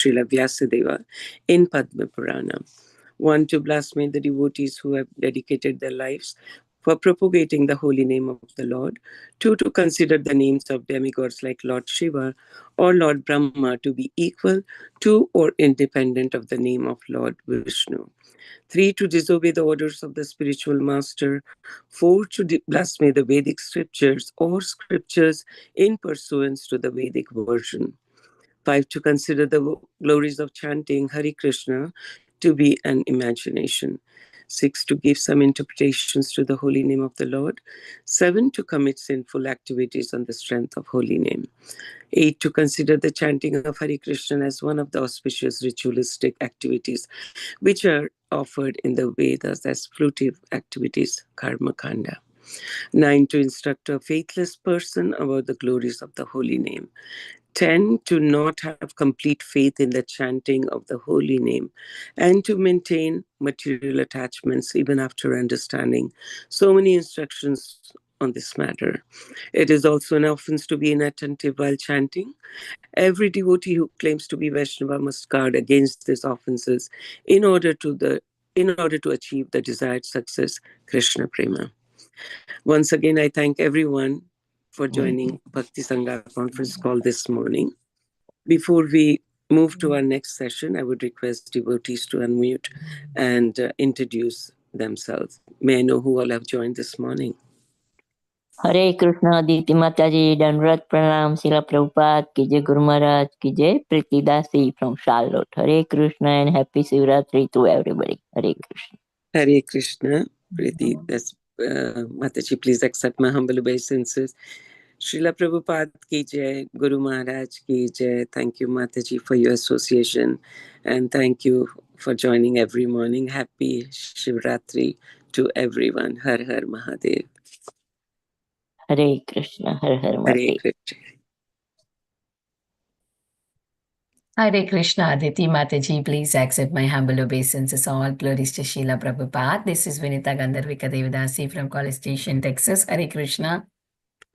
Srila Vyasadeva in Padma Purana. 1. To blaspheme the devotees who have dedicated their lives for propagating the holy name of the Lord. 2. To consider the names of demigods like Lord Shiva or Lord Brahma to be equal to or independent of the name of Lord Vishnu. 3. To disobey the orders of the spiritual master. 4. To blaspheme the Vedic scriptures or scriptures in pursuance to the Vedic version. 5. To consider the glories of chanting Hare Krishna to be an imagination. 6. To give some interpretations to the holy name of the Lord. 7. To commit sinful activities on the strength of holy name. 8. To consider the chanting of Hare Krishna as one of the auspicious ritualistic activities which are offered in the Vedas as fruitive activities, karma kanda. 9. To instruct a faithless person about the glories of the holy name. 10. To not have complete faith in the chanting of the holy name and to maintain material attachments even after understanding so many instructions on this matter. It is also an offense to be inattentive while chanting. Every devotee who claims to be Vaishnava must guard against these offenses in order to achieve the desired success, Krishna Prema. Once again, I thank everyone for joining Bhakti Sangha conference call this morning. Before we move to our next session, I would request devotees to unmute and introduce themselves. May I know who all have joined this morning? Hare Krishna, Aditi Mataji, Dandavat Pranam, Srila Prabhupada, ki jai, Guru Maharaj, ki jai, Priti Dasi from Charlotte. Hare Krishna and happy Shivratri to everybody. Hare Krishna. Hare Krishna, Priti Das. Mataji, please accept my humble obeisances. Srila Prabhupada ki jai, Guru Maharaj ki jai. Thank you, Mataji, for your association. And thank you for joining every morning. Happy Shivratri to everyone. Har Har Mahadev. Hare Krishna, Har Har Hare Mahadev. Krishna. Hare Krishna, Aditi Mataji, please accept my humble obeisances. All glories to Srila Prabhupada. This is Vinita Gandharvika Devidasi from College Station, Texas. Hare Krishna.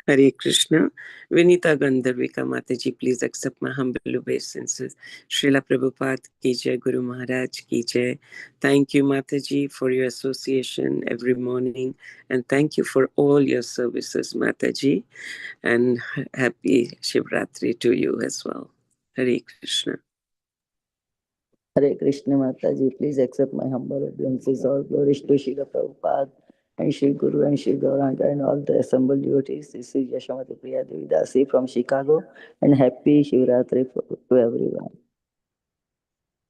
Hare Krishna. Vinita Gandharvika Mataji, please accept my humble obeisances. Srila Prabhupada ki jai, Guru Maharaj ki jai. Thank you, Mataji, for your association every morning. And thank you for all your services, Mataji. And happy Shivratri to you as well. Hare Krishna. Hare Krishna Mataji, please accept my humble obeisances. All glories to Srila Prabhupada and Shri Guru and Shri Gauranga and all the assembled devotees. This is Yashamati Priya Devidasi from Chicago and happy Shivratri to everyone.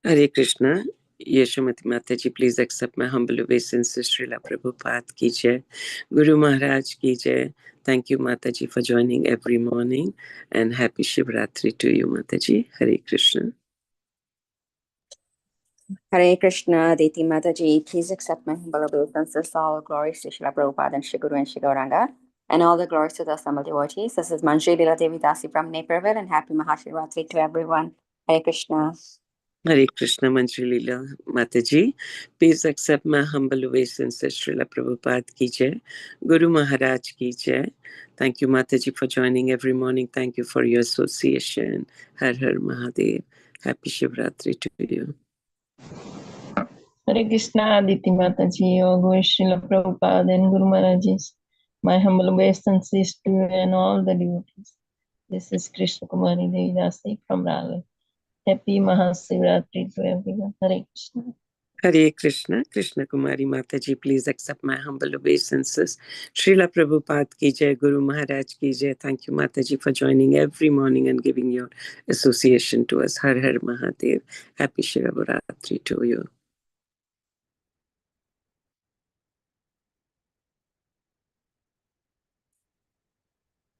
Hare Krishna. Yashamati Mataji, please accept my humble obeisances. Srila Prabhupada ki jai, Guru Maharaj ki jai. Thank you, Mataji, for joining every morning. And happy Shivratri to you, Mataji. Hare Krishna. Hare Krishna, Aditi Mataji, please accept my humble obeisances. All glories to Srila Prabhupada and Shri Guru and Shri Gauranga, and all the glories to the assembled devotees. This is Manjri Lila Devidasi from Naperville, and happy Mahashivratri to everyone. Hare Krishna. Hare Krishna, Manjri Lila Mataji. Please accept my humble obeisances. Srila Prabhupada ki jai, Guru Maharaj ki jai. Thank you, Mataji, for joining every morning. Thank you for your association. Har Har Mahadev. Happy Shivratri to you. Hare Krishna, Aditi Mataji, O Guru Srila Prabhupada and Guru Maharajis. My humble obeisances to you and all the devotees. This is Krishna Kumari Devidasi from Raleigh. Happy Mahashivratri to everyone. Hare Krishna. Hare Krishna, Krishna Kumari Mataji, please accept my humble obeisances. Srila Prabhupada ki jai, Guru Maharaj ki jai. Thank you, Mataji, for joining every morning and giving your association to us. Har Har Mahadev. Happy Shivratri to you.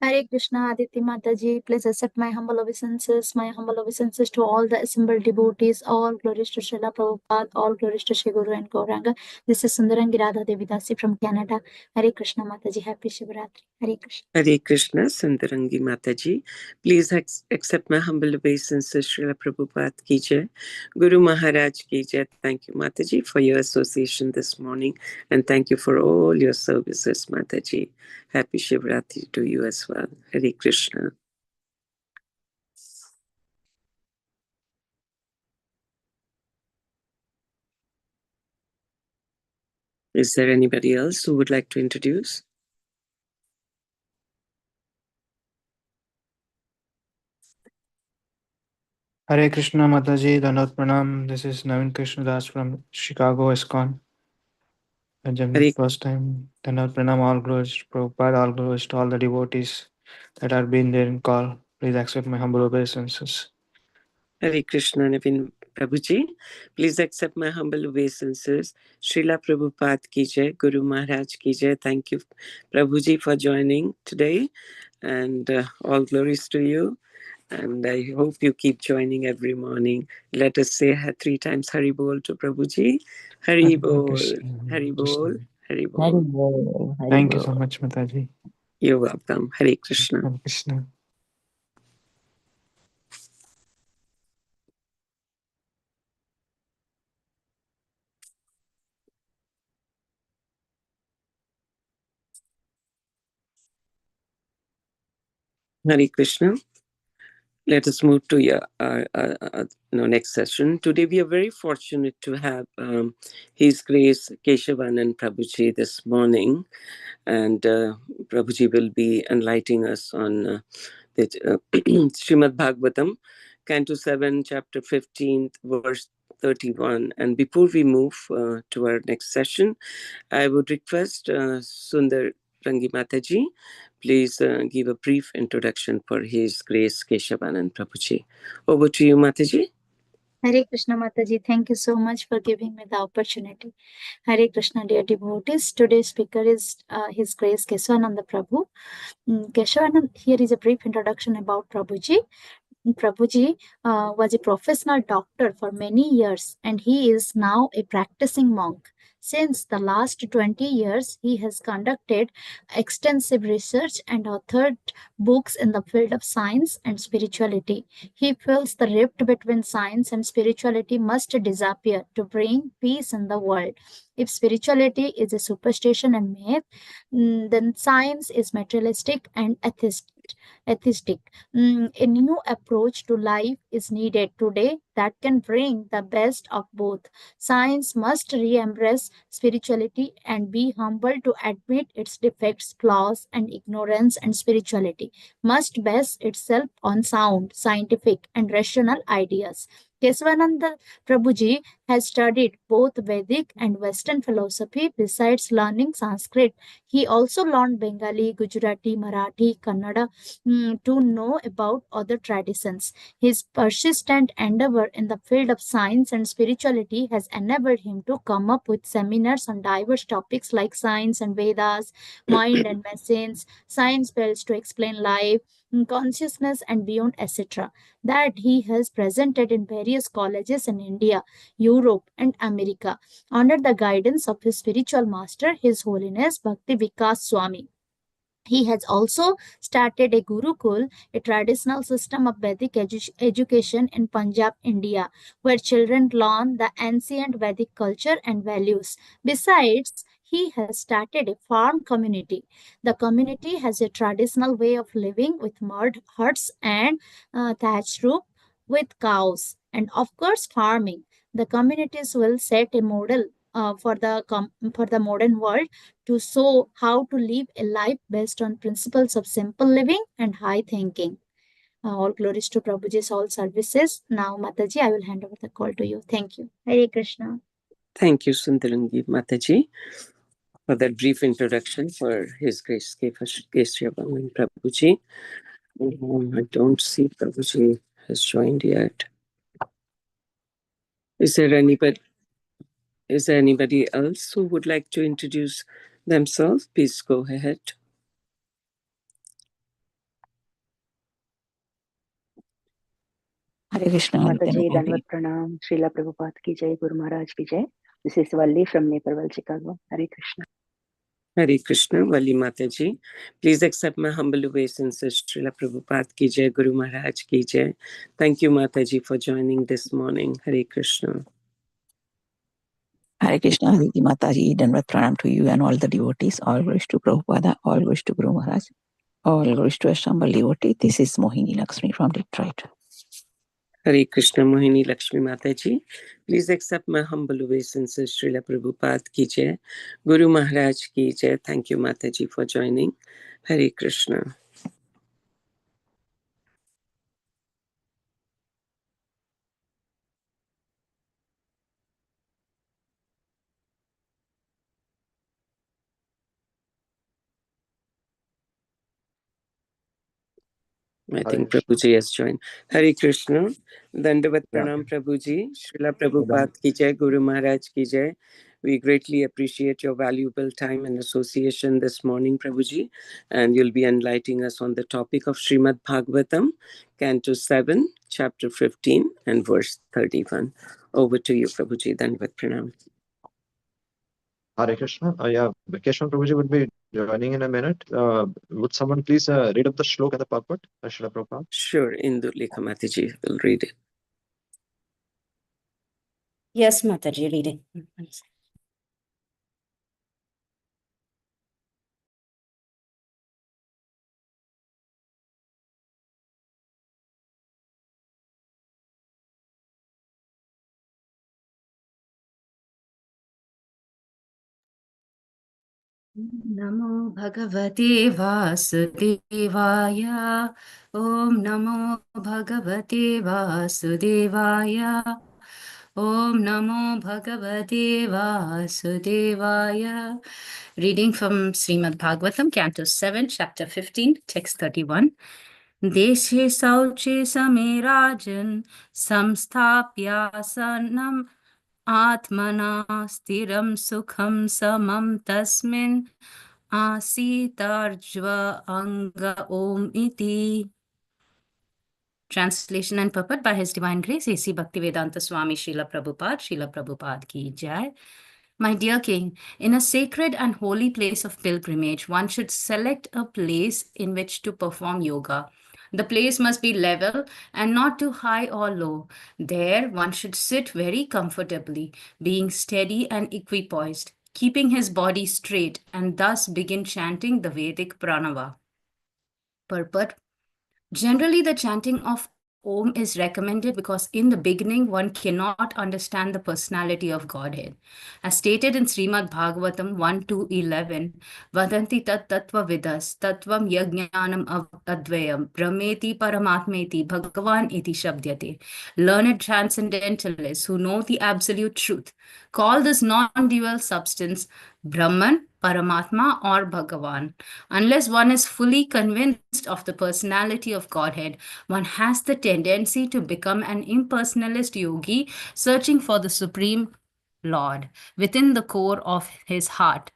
Hare Krishna, Aditi Mataji, please accept my humble obeisances. My humble obeisances to all the assembled devotees. All glories to Srila Prabhupada, all glories to Shri Guru and Gauranga. This is Sundarangi Radha Devidasi from Canada. Hare Krishna Mataji, happy Shivratri. Hare Krishna. Hare Krishna, Sundarangi Mataji. Please accept my humble obeisances. Srila Prabhupada ki jai, Guru Maharaj ki jai. Thank you, Mataji, for your association this morning. And thank you for all your services, Mataji. Happy Shivratri to you as well. Hare Krishna. Is there anybody else who would like to introduce? Hare Krishna Mataji, Dandavat Pranam. This is Navin Krishna Das from Chicago, ISKCON. Hare, First time, Dandavat Pranam, all glories to Prabhupada, all glories to all the devotees that are being there in call. Please accept my humble obeisances. Hare Krishna, Navin Prabhuji. Please accept my humble obeisances. Srila Prabhupada ki jai, Guru Maharaj ki jai. Thank you, Prabhuji, for joining today. And all glories to you. And I hope you keep joining every morning. Let us say 3 times Hari Bol to Prabhuji. Hari Hare Bol, Krishna. Hari Bol, Hari Hari Bol. Bol, Hari Thank you Bol. so much, Mataji. You're welcome. Hare Krishna. Hare Krishna. Hare Krishna. Let us move to next session. Today we are very fortunate to have His Grace Keshavanand Prabhuji this morning. And Prabhuji will be enlightening us on the Srimad Bhagavatam, Canto 7, Chapter 15, verse 31. And before we move to our next session, I would request Sundar Rangi Mataji, please give a brief introduction for His Grace Keshavanand Prabhuji. Over to you, Mataji. Hare Krishna Mataji, thank you so much for giving me the opportunity. Hare Krishna, dear devotees. Today's speaker is His Grace Keshavananda Prabhu. Keshavanand, here is a brief introduction about Prabhuji. Prabhuji was a professional doctor for many years and he is now a practicing monk. Since the last 20 years, he has conducted extensive research and authored books in the field of science and spirituality. He feels the rift between science and spirituality must disappear to bring peace in the world. If spirituality is a superstition and myth, then science is materialistic and atheistic. A new approach to life is needed today that can bring the best of both. Science must re-embrace spirituality and be humble to admit its defects, flaws, and ignorance, and spirituality must base itself on sound, scientific, and rational ideas. Keshavananda Prabhuji has studied both Vedic and Western philosophy besides learning Sanskrit. He also learned Bengali, Gujarati, Marathi, Kannada to know about other traditions. His persistent endeavor in the field of science and spirituality has enabled him to come up with seminars on diverse topics like science and Vedas, mind and machines, science spells to explain life, consciousness and beyond, etc., that he has presented in various colleges in India, Europe, and America under the guidance of his spiritual master, His Holiness Bhakti Vikas Swami. He has also started a Gurukul, a traditional system of Vedic education in Punjab, India, where children learn the ancient Vedic culture and values. Besides, he has started a farm community. The community has a traditional way of living with mud huts and thatched roof with cows, and of course, farming. The communities will set a model for the modern world to show how to live a life based on principles of simple living and high thinking. All glories to Prabhuji's all services. Now, Mataji, I will hand over the call to you. Thank you. Hare Krishna. Thank you, Sundarangi Mataji, for that brief introduction for His Grace Keshavanand Prabhuji. I don't see Prabhuji has joined yet. Is there anybody else who would like to introduce themselves? Please go ahead. Hare Krishna. Mataji, Dandavat Pranam, Srila Prabhupada ki jai, Guru Maharaj ki jai. This is Valli from Naperville, Chicago. Hare Krishna. Hare Krishna, Valli Mataji. Please accept my humble obeisances. Srila Prabhupada ki jai, Guru Maharaj ki jai. Thank you, Mataji, for joining this morning. Hare Krishna. Hare Krishna, Aditi Mataji, Dandavat Pranam to you and all the devotees. All glories to Prabhupada, all glories to Guru Maharaj, all glories to Assembled devotee. This is Mohini Lakshmi from Detroit. Hare Krishna Mohini Lakshmi Mataji. Please accept my humble obeisances. Srila Prabhupada ki jai. Guru Maharaj ki jai. Thank you Mataji for joining. Hare Krishna. I think Prabhuji has joined. Hare Krishna. Dandavat Pranam Prabhuji. Srila Prabhupada ki jai. Guru Maharaj ki jai. We greatly appreciate your valuable time and association this morning, Prabhuji. And you'll be enlightening us on the topic of Srimad Bhagavatam, Canto 7, Chapter 15 and verse 31. Over to you, Prabhuji. Dandavat Pranam. Hare Krishna. Yeah, Keshavanand Prabhuji would be joining in a minute. Would someone please read up the shloka and the purport? Srila Prabhupada. Sure, Indu Lekha Mataji will read it. Yes, Mataji, read it. Namo Bhagavate Vasudevaya. Om Namo Bhagavate Vasudevaya. Om Namo Bhagavate Vasudevaya. Reading from Srimad Bhagavatam, Canto 7, Chapter 15, Text 31. Deshe sauche same rajan samstapyasanam Atmana stiram sukham samam tasmin asitarjva anga om iti. Translation and purport by His Divine Grace, A.C. Bhaktivedanta Swami Srila Prabhupada ki jai. My dear King, in a sacred and holy place of pilgrimage, one should select a place in which to perform yoga. The place must be level and not too high or low. There, one should sit very comfortably, being steady and equipoised, keeping his body straight, and thus begin chanting the Vedic pranava. Purport. Generally, the chanting of Om is recommended because in the beginning one cannot understand the personality of Godhead. As stated in Srimad Bhagavatam 1-11, Vadanti tat tattva vidas, tattvam yajnanam advayam, brahmeti paramatmeti, bhagavan iti shabdyate. Learned transcendentalists who know the absolute truth call this non-dual substance Brahman, Paramatma, or Bhagavan. Unless one is fully convinced of the personality of Godhead, one has the tendency to become an impersonalist yogi searching for the Supreme Lord within the core of his heart.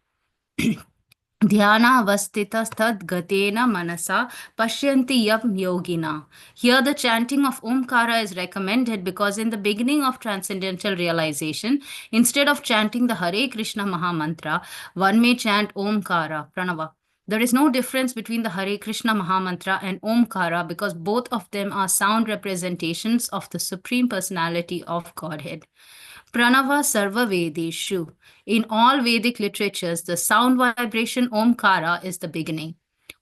Dhyana avastita stad gatena manasa pashyanti yam yogina. Here the chanting of Omkara is recommended because in the beginning of transcendental realization, instead of chanting the Hare Krishna Mahamantra, one may chant Omkara, Pranava. There is no difference between the Hare Krishna Mahamantra and Omkara because both of them are sound representations of the Supreme Personality of Godhead. Pranava Sarva Vedeshu. In all Vedic literatures, the sound vibration Omkara is the beginning.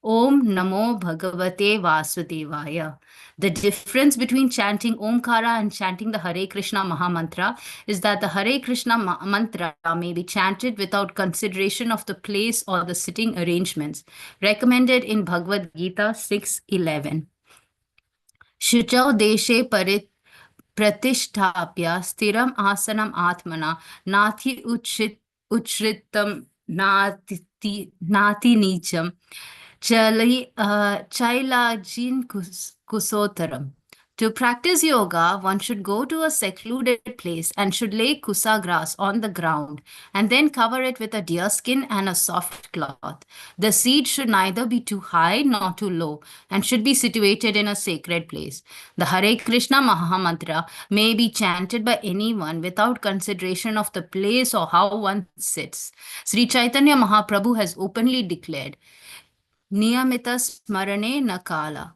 Om Namo Bhagavate Vasudevaya. The difference between chanting Omkara and chanting the Hare Krishna Mahamantra is that the Hare Krishna mantra may be chanted without consideration of the place or the sitting arrangements, recommended in Bhagavad Gita 6:11. Shuchau Deshe Parit Pratisthapya Stiram Asanam Atmana Nathi Uchritam Nati Nicham Chailajin Kusotaram. To practice yoga, one should go to a secluded place and should lay kusa grass on the ground and then cover it with a deer skin and a soft cloth. The seat should neither be too high nor too low and should be situated in a sacred place. The Hare Krishna Mahamantra may be chanted by anyone without consideration of the place or how one sits. Sri Chaitanya Mahaprabhu has openly declared, Niyamita Smarane Nakala.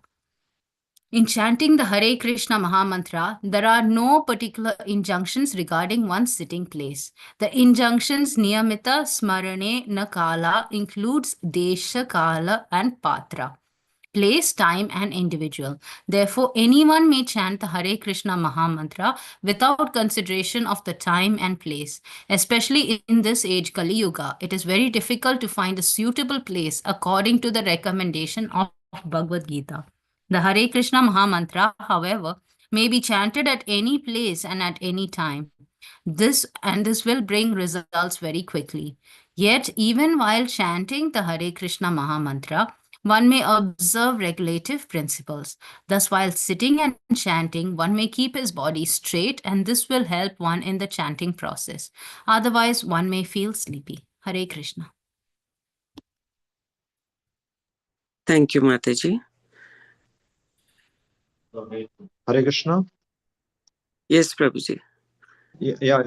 In chanting the Hare Krishna Mahamantra, there are no particular injunctions regarding one's sitting place. The injunctions Niyamita Smarane Nakala includes Desha, Kala and Patra. place, time, and individual. Therefore, anyone may chant the Hare Krishna Mahamantra without consideration of the time and place. Especially in this age, Kali Yuga, it is very difficult to find a suitable place according to the recommendation of Bhagavad Gita. The Hare Krishna Mahamantra, however, may be chanted at any place and at any time. This will bring results very quickly. Yet, even while chanting the Hare Krishna Mahamantra, one may observe regulative principles. Thus, while sitting and chanting, one may keep his body straight, and this will help one in the chanting process. Otherwise, one may feel sleepy. Hare Krishna. Thank you, Mataji. Hare Krishna. Yes, Prabhuji. Yeah.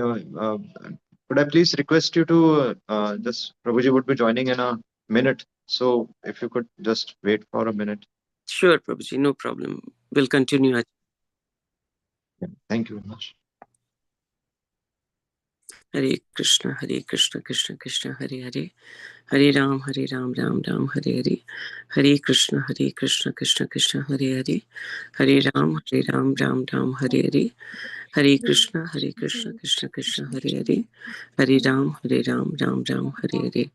Could I please request you to just Prabhuji would be joining in a minute, so if you could just wait for a minute. Sure, Prabhuji, no problem. We'll continue. Thank you very much. Hare Krishna, Krishna Krishna, Hare Hare. Hare Ram, Ram Ram, Hare Hare. Hare Krishna, Krishna Krishna, Hare Hare. Hare Ram, Ram Ram, Hare Hare. Hare Krishna, Krishna Krishna, Hare Hare. Hare Ram, Ram Ram, Hare Hare.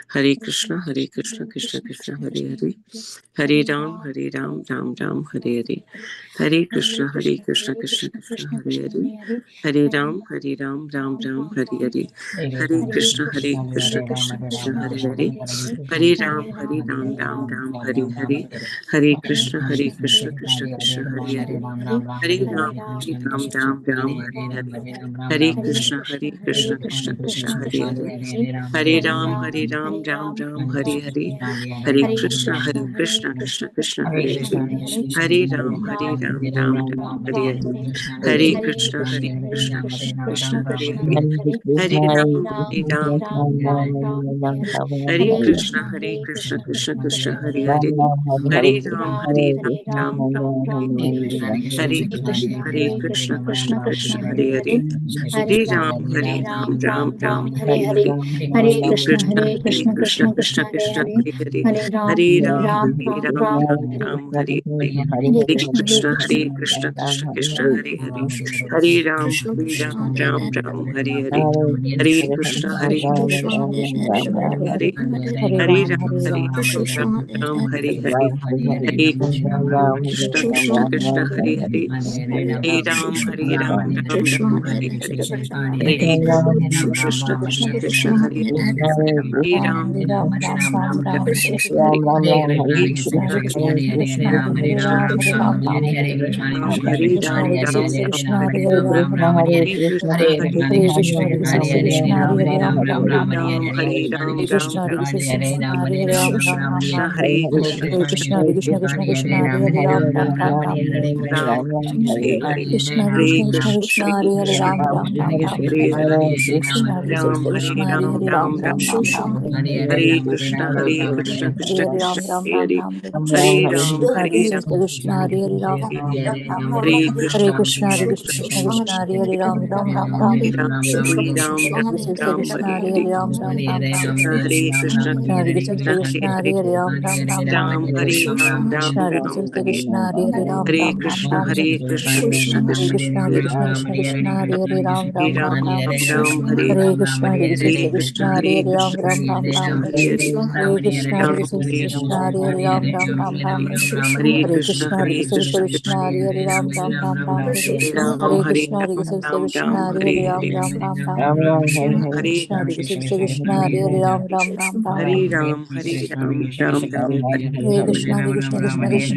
Hare Krishna, Krishna Krishna, Hare Hare. Hare Ram, Ram Ram, Hare Hare. Hare Krishna, Krishna Krishna, Hare Hare. Hare Ram, Ram Ram, Hare Hare. Hare Krishna, Krishna Krishna, Hare Hare. Hare Ram, Ram Ram, Hare Hare. Hare Krishna, Krishna Krishna, Hare Hare. Hare Ram, Ram Ram, Hare Hare. Hare Krishna, Krishna Krishna, Hare Hare. Hare Ram, Ram Ram, Hare Hare. Hare Krishna, Krishna Krishna, Hare Hare. Hare Ram, Ram Ram, Hare Hare. Hare Krishna, Krishna Krishna, Hare Hare. Hare Ram, Ram Hare Krishna, Krishna Krishna, Hare Hare. Hare Ram, Ram Hare Hare. Hare Krishna, Krishna Hare Hare. Hare Ram, Ram Hare Hare. Hare Krishna, Krishna Krishna, Hare Hare. Hare Ram, Ram Hare Hare. Hare Krishna, Krishna Krishna, Hare Hare. Hare Ram, Ram Hare Hare. Hare Krishna, Krishna Krishna, Hare Hare. Hare Ram, Ram Hare Hare. Hare Krishna, Krishna Hare Hare. Hare Ram, Ram Hare Hare. Hare Krishna Hare Hare. Hare Ram, Ram Hare Hare. Ram Hare Ram Hare Hare Krishna Hare Krishna Hare Ram, Krishna Hare Krishna Ram Hare Hare. Hare Krishna Hare Ram, Hare Krishna Krishna Hare Hare Ram, Hare Krishna Hare Ram, Hare Hare. Krishna Hare Krishna Krishna Hare Hare. Ram Hare Ram Hare Hare Krishna Krishna Hare Ram Hare Hare Krishna Hare Hare Ram Hare Hare Krishna Krishna Hare Ram Hare Hare Hare Hare Hare Ram Hare Krishna, Hare Krishna, Krishna Krishna, Hare Hare, Ram Ram, Ram Ram, Hare Hare. Hare Krishna, Hare Krishna, Krishna, Hare Hare, Ram Ram, Ram Ram, Hare Hare. Hare Krishna Hare Hare Krishna, Hare Hare, Krishna Ram Ram, Hare Ram Hare Ram, Hare Hare. Hare Ram Krishna, Hare Krishna, Krishna, Hare Hare, Hare Ram Hare Ram, Ram Ram. Hare Krishna Krishna, Hare Krishna,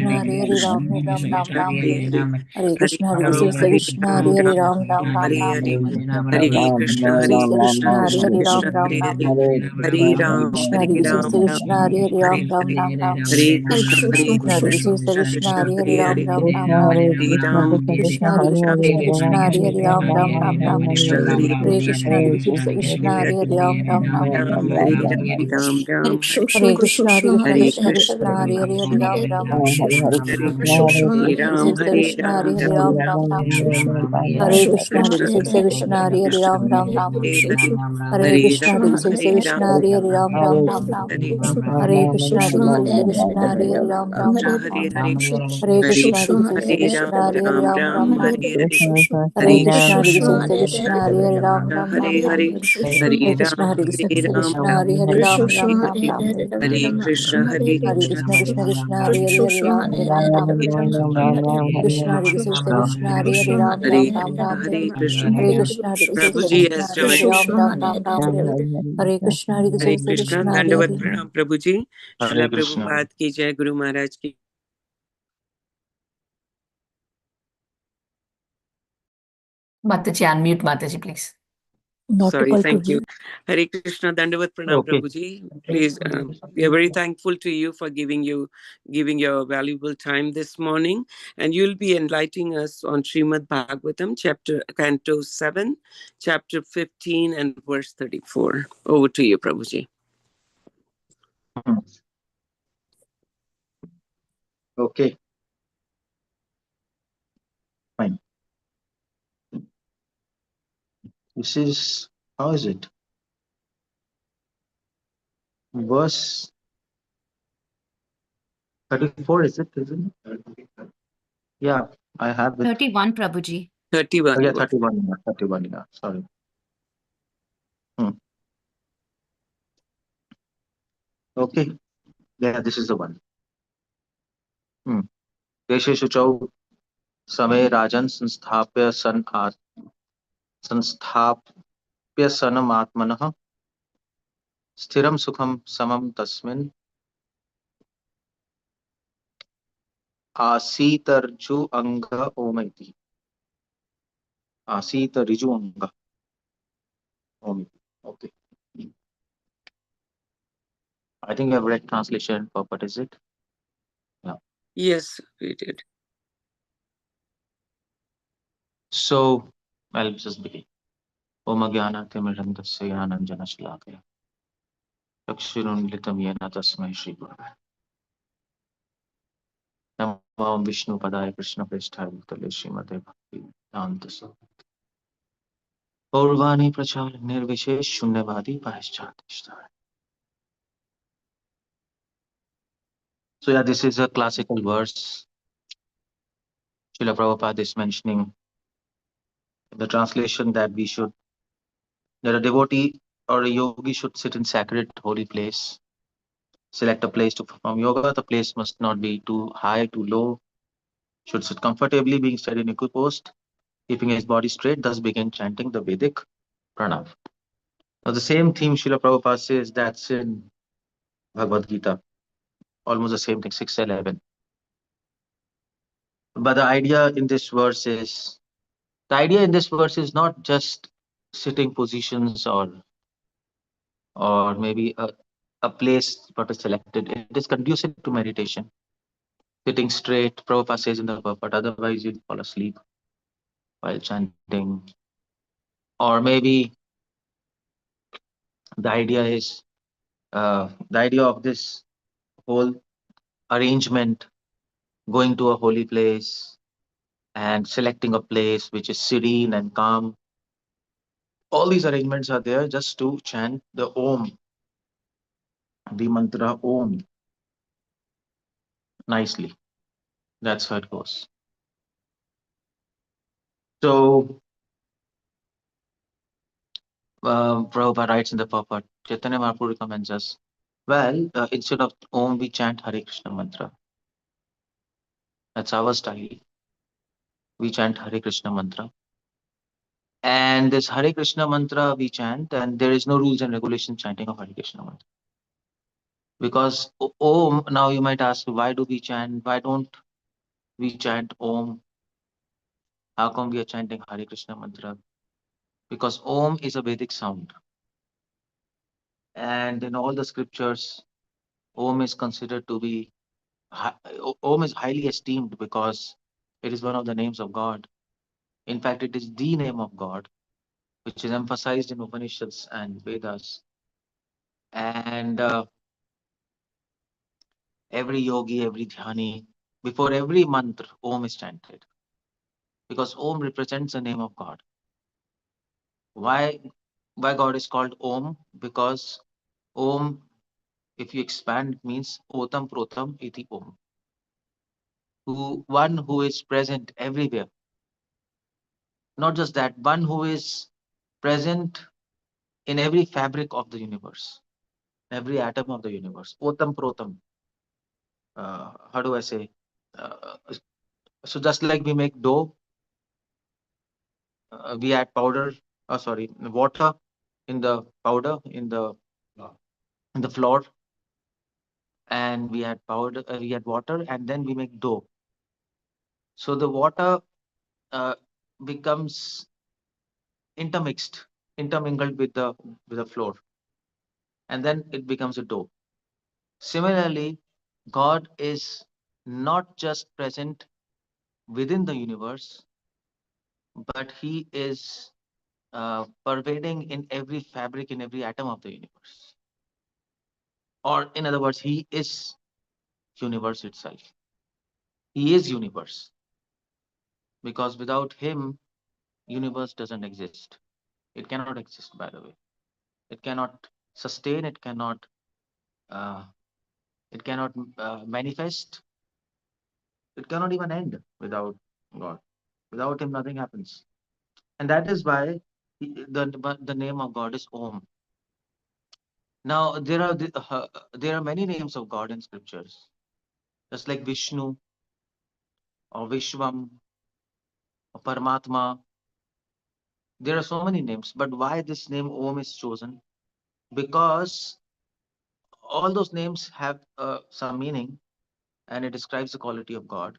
Krishna Hare Hare, Hare Ram Hare Ram, Ram Ram, Hare Hare. Hare Ram Krishna, Hare Krishna, Krishna Krishna, Hare Hare, Ram Ram, Ram Ram, Hare Krishna Hare. Hare Hare Krishna, Hare Krishna, Krishna, Hare Hare Hare, Ram Ram, Ram Ram, Ram Hare Hare Hare. Ram Hare Krishna, Hare Krishna, Hare Krishna Krishna Krishna, Hare Hare, Ram Ram, Ram Ram. Hare Krishna, Hare Hare Krishna, Ram Krishna Krishna, Hare Hare, Ram Ram, Ram. Hare Krishna Krishna, Hare Krishna Krishna, Krishna Hare Hare, Ram Ram Ram Hare Hare. Hare Hare Krishna, Hare Ram Krishna, Hare Ram Krishna Hare Hare, Ram Ram Ram Ram Hare Hare. Krishna Hare Krishna, Hare Krishna, Krishna Hare Hare, Ram Ram Ram Hare Ram Hare Hare. Hare Hare Krishna, Hare Krishna Krishna, Hare Krishna Ram Hare Hare, Ram Ram Ram Ram Ram Hare Hare. Hare Hare Hare Krishna, Hare Krishna, Krishna Krishna Hare Hare, Ram Ram Ram Hare Ram Hare Hare. Hare Hare Krishna, Ram Hare Krishna, Hare Krishna Ram Krishna Hare Hare, Ram Ram Ram Ram Hare. Hare Krishna Hare Hare Krishna, Krishna Krishna Krishna Hare Hare, Hare Ram Ram Ram Hare. Krishna Hare Krishna, Krishna Hare Hare, Ram Hare Ram Ram Ram Hare. Hare Krishna. Hare Krishna, Hare Krishna, Prabhuji Krishna has Hare Hare, joined. Ram Ram Ram Ram Hare. Hare Krishna, Hare Hare Krishna, Krishna, Krishna Hare Dandavat Hare. Pranam Prabhuji. Hare Srila Krishna. Prabhupada ki jai, Guru Maharaj ki. Mataji, unmute Mataji, please. Not Sorry, able to thank you. hear. Hare Krishna, Dandavat Pranam Okay. Prabhuji. Please, we are very thankful to you for giving your valuable time this morning, and you'll be enlightening us on Srimad Bhagavatam, chapter Canto 7, chapter 15, and verse 34. Over to you, Prabhuji. Okay. Fine. This is, how is it? Verse 34, is it? Isn't it? Yeah, I have it. 31, Prabhuji. 31. Oh, yeah, 31. 31, yeah. Sorry. Okay. Yeah, this is the one. देशे शुचौ समय राजन् संस्थाप्य सनमात्मनः स्थिरं सुखं समं तस्मिन् आसीतर्जु अंग ओम इति आसीतरिजु अंग ओम इति. Okay. I think I've read translation, but what is it? Yeah. Yes, we did. So I'll just begin. Om Jnanatimirandasya Jnananjanashalakaya Chakshurunmilitam Yena Tasmai Shri Gurave Namo Vishnu Padaya Krishna Preshthaya Bhutale Srimate Bhakti Vedanta Swami Purvani Prachar Nirvishesh Shunyavadi Paschatishthaya. So yeah, this is a classical verse. Srila Prabhupada is mentioning in the translation that a devotee or a yogi should sit in sacred holy place, select a place to perform yoga. The place must not be too high, too low, should sit comfortably, being steady in equipost, keeping his body straight, thus begin chanting the Vedic pranav. Now the same theme Srila Prabhupada says, that's in Bhagavad Gita, almost the same thing, 6:11. But the idea in this verse is not just sitting positions or maybe a place what is selected. It is conducive to meditation. Sitting straight, Prabhupada says in the purport, otherwise you'll fall asleep while chanting. Or maybe the idea of this whole arrangement, going to a holy place and selecting a place which is serene and calm. All these arrangements are there just to chant the Om, the mantra Om, nicely. That's how it goes. So Prabhupada writes in the purport, Chaitanya Mahaprabhu recommends us, instead of Om, we chant Hare Krishna mantra. That's our style. We chant Hare Krishna mantra. And this Hare Krishna mantra we chant, and there is no rules and regulations chanting of Hare Krishna mantra. Because Om, now you might ask, why do we chant? Why don't we chant Om? How come we are chanting Hare Krishna mantra? Because Om is a Vedic sound. And in all the scriptures, Om is considered to be, Om is highly esteemed because it is one of the names of God. In fact, it is the name of God, which is emphasized in Upanishads and Vedas. And every yogi, every dhyani, before every mantra, Om is chanted. because Om represents the name of God. Why God is called Om? Because Om, if you expand, it means Otam Protam Iti Om. One who is present everywhere. Not just that, one who is present in every fabric of the universe, every atom of the universe. Otam Protam. How do I say? Uh, so just like we make dough, we add powder, water in the powder in the flour, and we add powder, we add water, and then we make dough. So the water uh, becomes intermixed, intermingled with the flour, and then it becomes a dough. Similarly, God is not just present within the universe, but He is pervading in every fabric, in every atom of the universe. Or, in other words, He is universe itself. He is universe, because without Him, universe doesn't exist. It cannot exist, by the way. It cannot sustain. Uh, it cannot manifest. It cannot even end without God. Without Him, nothing happens. And that is why the name of God is Om. Now there are many names of God in scriptures, just like Vishnu or Vishwam or Paramatma. There are so many names, but why this name Om is chosen? Because all those names have some meaning, and it describes the quality of God.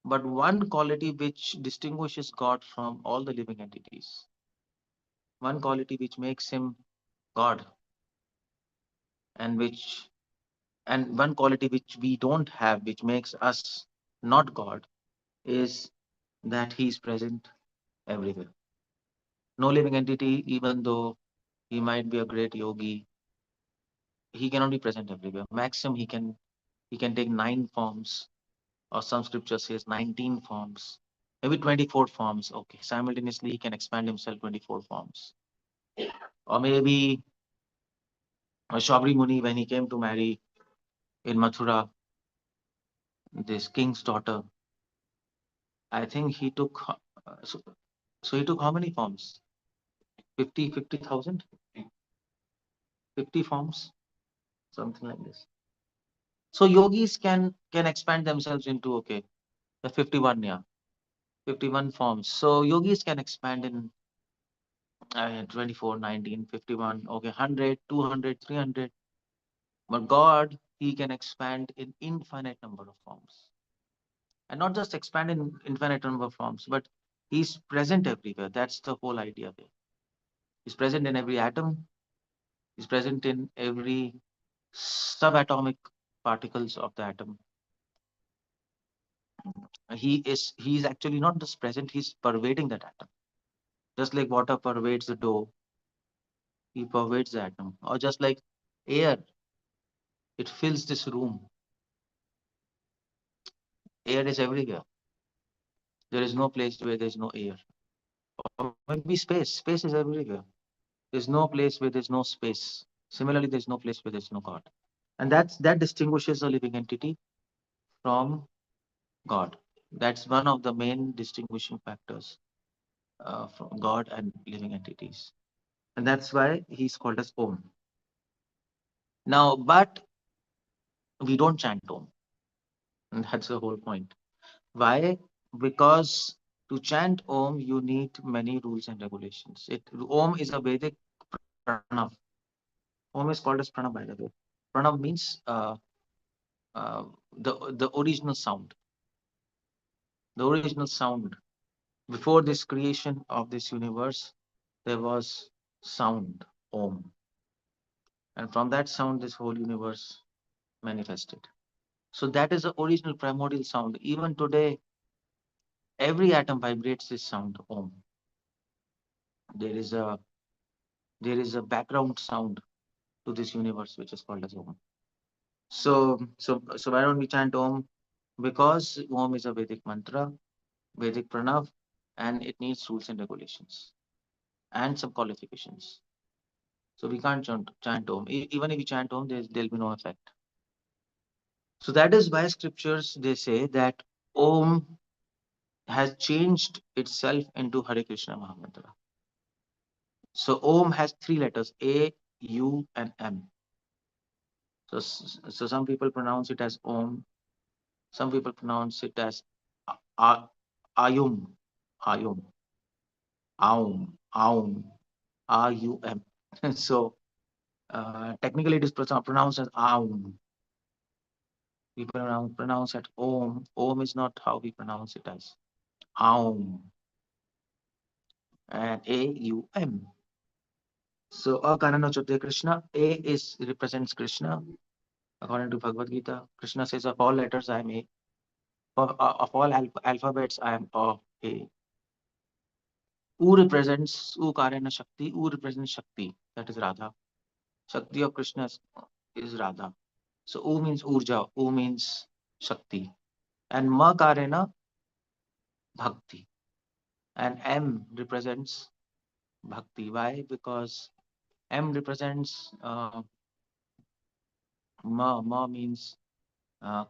But one quality which distinguishes God from all the living entities, one quality which makes Him God, and one quality which we don't have, which makes us not God, is that He is present everywhere. No living entity, even though he might be a great yogi, he cannot be present everywhere. Maximum he can take 9 forms, or some scripture says 19 forms, maybe 24 forms. Okay, simultaneously he can expand himself 24 forms. Or maybe Shabri Muni, when he came to marry in Mathura this king's daughter, I think he took so he took how many forms? 50,000, 50 forms, something like this. So yogis can expand themselves into, okay, the 51, yeah, 51 forms. So yogis can expand in 24, 19, 51, okay, 100, 200, 300. But God, He can expand in infinite number of forms. And not just expand in infinite number of forms, but He's present everywhere. That's the whole idea there. He's present in every atom. He's present in every subatomic particles of the atom. He is actually not just present, He's pervading that atom. Just like water pervades the dough, He pervades the atom. Or just like air, it fills this room. Air is everywhere. There is no place where there is no air. Or maybe space. Space is everywhere. There's no place where there's no space. Similarly, there's no place where there's no God. And that distinguishes a living entity from God. That's one of the main distinguishing factors from God and living entities. And that's why He's called as Om. Now, but we don't chant Om. And that's the whole point. Why? Because to chant Om, you need many rules and regulations. Om is a Vedic pranav. Om is called as pranav, by the way. Pranav means the original sound. The original sound. Before this creation of this universe, there was sound, Om. And from that sound, this whole universe manifested. So that is the original primordial sound. Even today, every atom vibrates this sound, Om. There is a background sound to this universe which is called as Om. So why don't we chant Om? Because Om is a Vedic mantra, Vedic Pranav, and it needs rules and regulations and some qualifications. So we can't chant Om. Even if we chant Om, there'll be no effect. So that is why scriptures they say that Om has changed itself into Hare Krishna Mahamantra. So Om has three letters A, U, and M. So some people pronounce it as Om. Some people pronounce it as Ayum, Ayum, Aum, Aum, Aum. So technically it is pronounced as Aum. People pronounce it Om. Om is not how we pronounce it as Aum and Aum. So Akarana Chote Krishna, A is represents Krishna. According to Bhagavad Gita, Krishna says of all letters I am A. Of all alphabets I am A. U represents Ukarana Shakti. U represents Shakti. That is Radha. Shakti of Krishna is Radha. So U means Urja. U means Shakti. And Ma Karena Bhakti. And M represents Bhakti. Why? Because M represents Ma means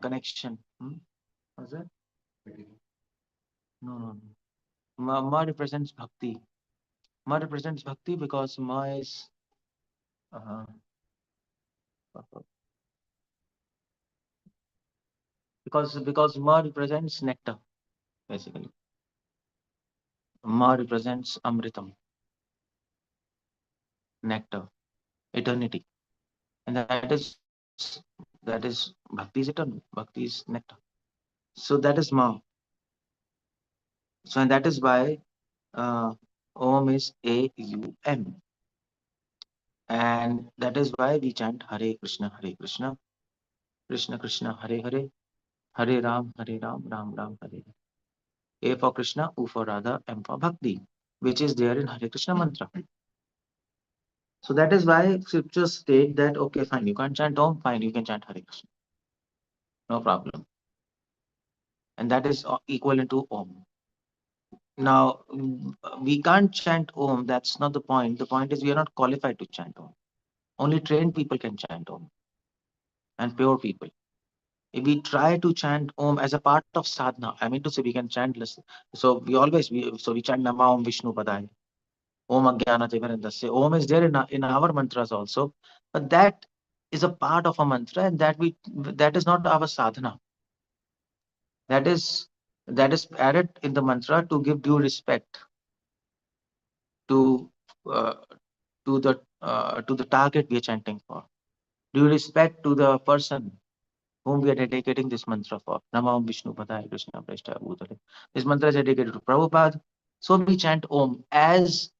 connection. What's that? No. Ma represents Bhakti. Ma represents Bhakti because Ma is because Ma represents nectar, basically. Ma represents Amritam, nectar, eternity. And that is Bhakti is eternal. Bhakti is nectar. So that is Ma. So and that is why Om is AUM. And that is why we chant Hare Krishna, Krishna Krishna, Hare Hare, Hare Ram, Ram Ram, Hare Hare. A for Krishna, U for Radha, M for Bhakti, which is there in Hare Krishna mantra. So that is why scriptures state that, okay, fine, you can't chant Om, fine, you can chant Hare Krishna. No problem. And that is equivalent to Om. Now, we can't chant Om, that's not the point. The point is we are not qualified to chant Om. Only trained people can chant Om and pure people. If we try to chant Om as a part of sadhana, I mean to say we can chant less. So we chant Nama Om Vishnu Padaya. Om Ajnana Timirandasya. Om is there in our mantras also, but that is a part of a mantra, and that is not our sadhana. That is added in the mantra to give due respect to uh, to the target we are chanting for. Due respect to the person whom we are dedicating this mantra for. Namam Vishnu Padaya Krishna Preshta Bhutale. This mantra is dedicated to Prabhupada. So we chant Om as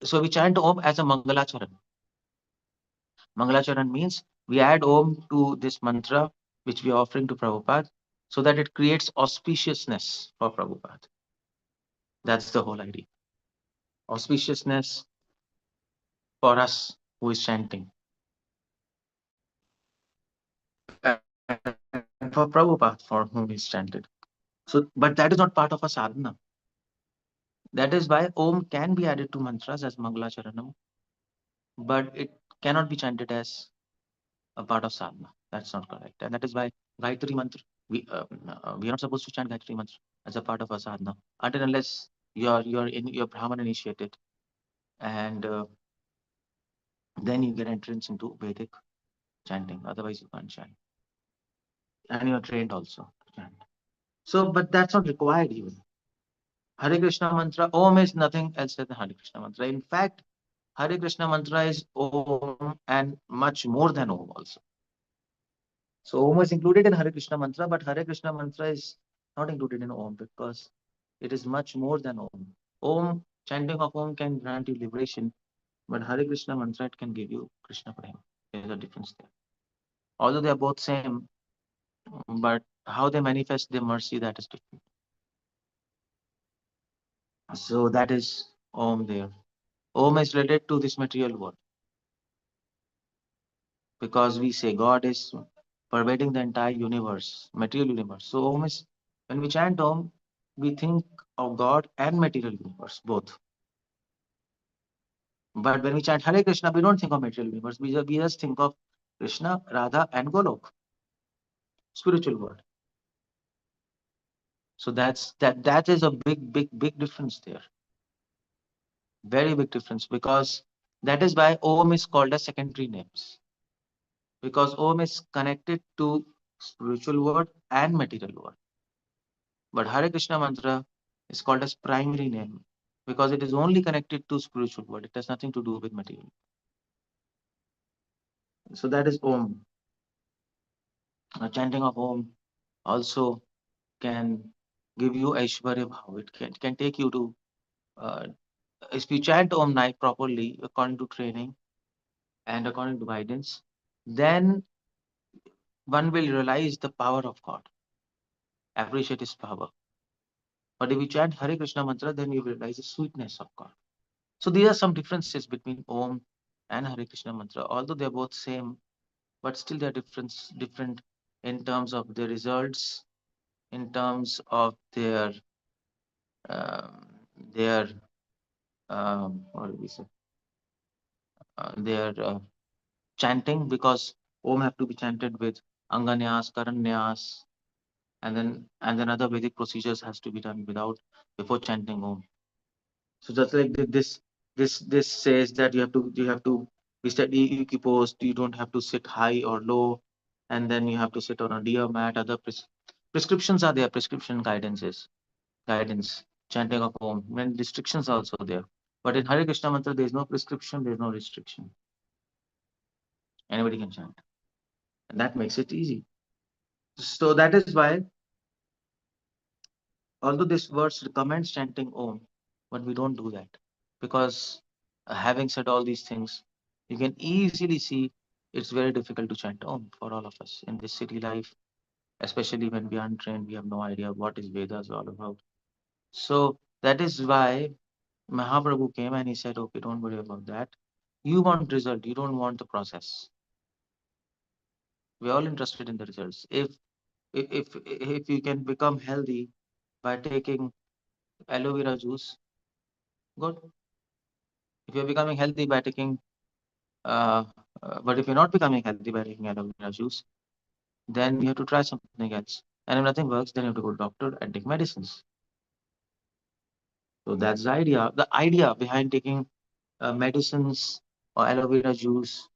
a Mangalacharan. Mangalacharan means we add Om to this mantra which we are offering to Prabhupada so that it creates auspiciousness for Prabhupada. That's the whole idea. Auspiciousness for us who is chanting. And for Prabhupada for whom is chanted. So, but that is not part of a sadhana. That is why Om can be added to mantras as Mangalacharanam, but it cannot be chanted as a part of sadhana. That's not correct. And that is why Gayatri mantra, we are not supposed to chant Gayatri mantra as a part of a sadhana until unless you're Brahman initiated, and then you get entrance into Vedic chanting. Otherwise, you can't chant, and you're trained also to chant. So, but that's not required even. Hare Krishna mantra, Om is nothing else than Hare Krishna mantra. In fact, Hare Krishna mantra is Om and much more than Om also. So Om is included in Hare Krishna mantra, but Hare Krishna mantra is not included in Om because it is much more than Om. Om, chanting of Om can grant you liberation, but Hare Krishna mantra it can give you Krishna Prema. There is a difference there. Although they are both same, but how they manifest their mercy, that is different. So that is Om there. Om is related to this material world because we say God is pervading the entire universe, material universe. So Om is, when we chant Om, we think of God and material universe, both. But when we chant Hare Krishna, we don't think of material universe. We just think of Krishna, Radha, and Golok, spiritual world. So that is a big difference there. Very big difference, because that is why Om is called as secondary names. Because Om is connected to spiritual world and material world. But Hare Krishna mantra is called as primary name because it is only connected to spiritual world. It has nothing to do with material. So that is Om. Chanting of Om also can give you Aishwarya Bhav. It can take you to, uh, if you chant Om night properly, according to training and according to guidance, then one will realize the power of God, appreciate His power. But if you chant Hare Krishna mantra, then you realize the sweetness of God. So these are some differences between Om and Hare Krishna mantra. Although they are both same, but still they are different in terms of the results, in terms of um, their what do we say? Their chanting, because Om have to be chanted with Anganyas, Karanyas, and then other Vedic procedures has to be done without before chanting Om. So just like this says that you have to be steady, you keep post, you don't have to sit high or low, and then you have to sit on a deer mat. Other prescriptions are there, prescription guidance, chanting of Om. When restrictions are also there. But in Hare Krishna mantra, there is no prescription, there is no restriction. Anybody can chant. And that makes it easy. So that is why, although this verse recommends chanting Om, but we don't do that. Because having said all these things, you can easily see it's very difficult to chant Om for all of us in this city life, especially when we are untrained, we have no idea what is Vedas all about. So that is why Mahaprabhu came and he said, okay, don't worry about that. You want result, you don't want the process. We're all interested in the results. If you can become healthy by taking aloe vera juice, good. If you're becoming healthy by taking but if you're not becoming healthy by taking aloe vera juice, then you have to try something else. And if nothing works, then you have to go to doctor and take medicines. So that's the idea. The idea behind taking medicines or aloe vera juice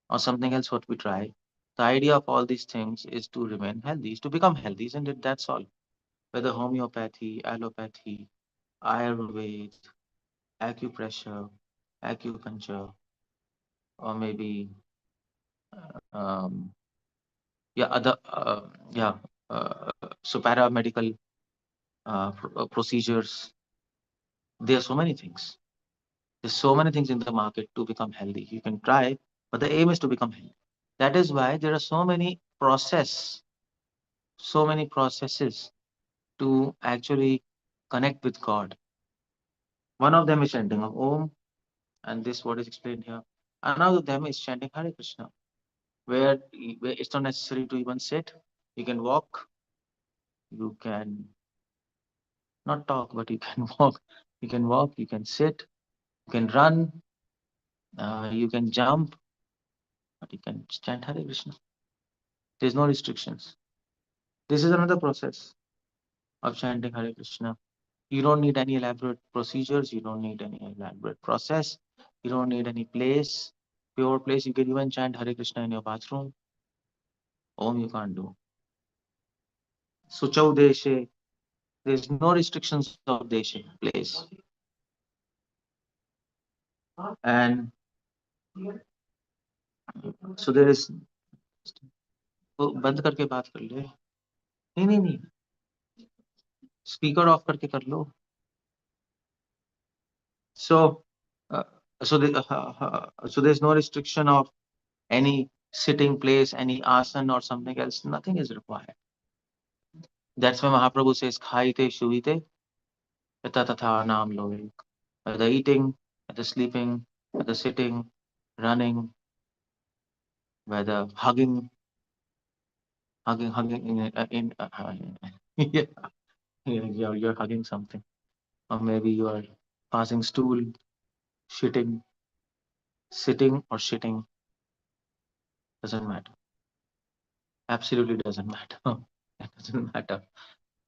or something else what we try. The idea of all these things is to remain healthy, is to become healthy, isn't it? That's all. Whether homeopathy, allopathy, Ayurveda, acupressure, acupuncture, or maybe um, yeah, other so paramedical procedures. There are so many things. There's so many things in the market to become healthy. You can try, but the aim is to become healthy. That is why there are so many processes to actually connect with God. One of them is chanting of Om, and this what is explained here. Another of them is chanting Hare Krishna, where it's not necessary to even sit. You can walk, you can not talk, but you can walk. You can walk, you can sit, you can run, you can jump, but you can chant Hare Krishna. There's no restrictions. This is another process of chanting Hare Krishna. You don't need any elaborate procedures, you don't need any elaborate process, you don't need any place, pure place. You can even chant Hare Krishna in your bathroom. Om you can't do. Suchau Deshe, there's no restrictions of Deshe, place. And so there is, तो बंद करके बात कर ले, नहीं, speaker of करके कर लो. So so there's no restriction of any sitting place, any asana or something else. Nothing is required. That's why Mahaprabhu says, Khaite Shuvite Yata Tatha Nam Lovik. Whether eating, whether sleeping, whether sitting, running, whether hugging yeah. You're hugging something, or maybe you are passing stool, shitting, sitting, or shitting. Doesn't matter. Absolutely doesn't matter. It doesn't matter.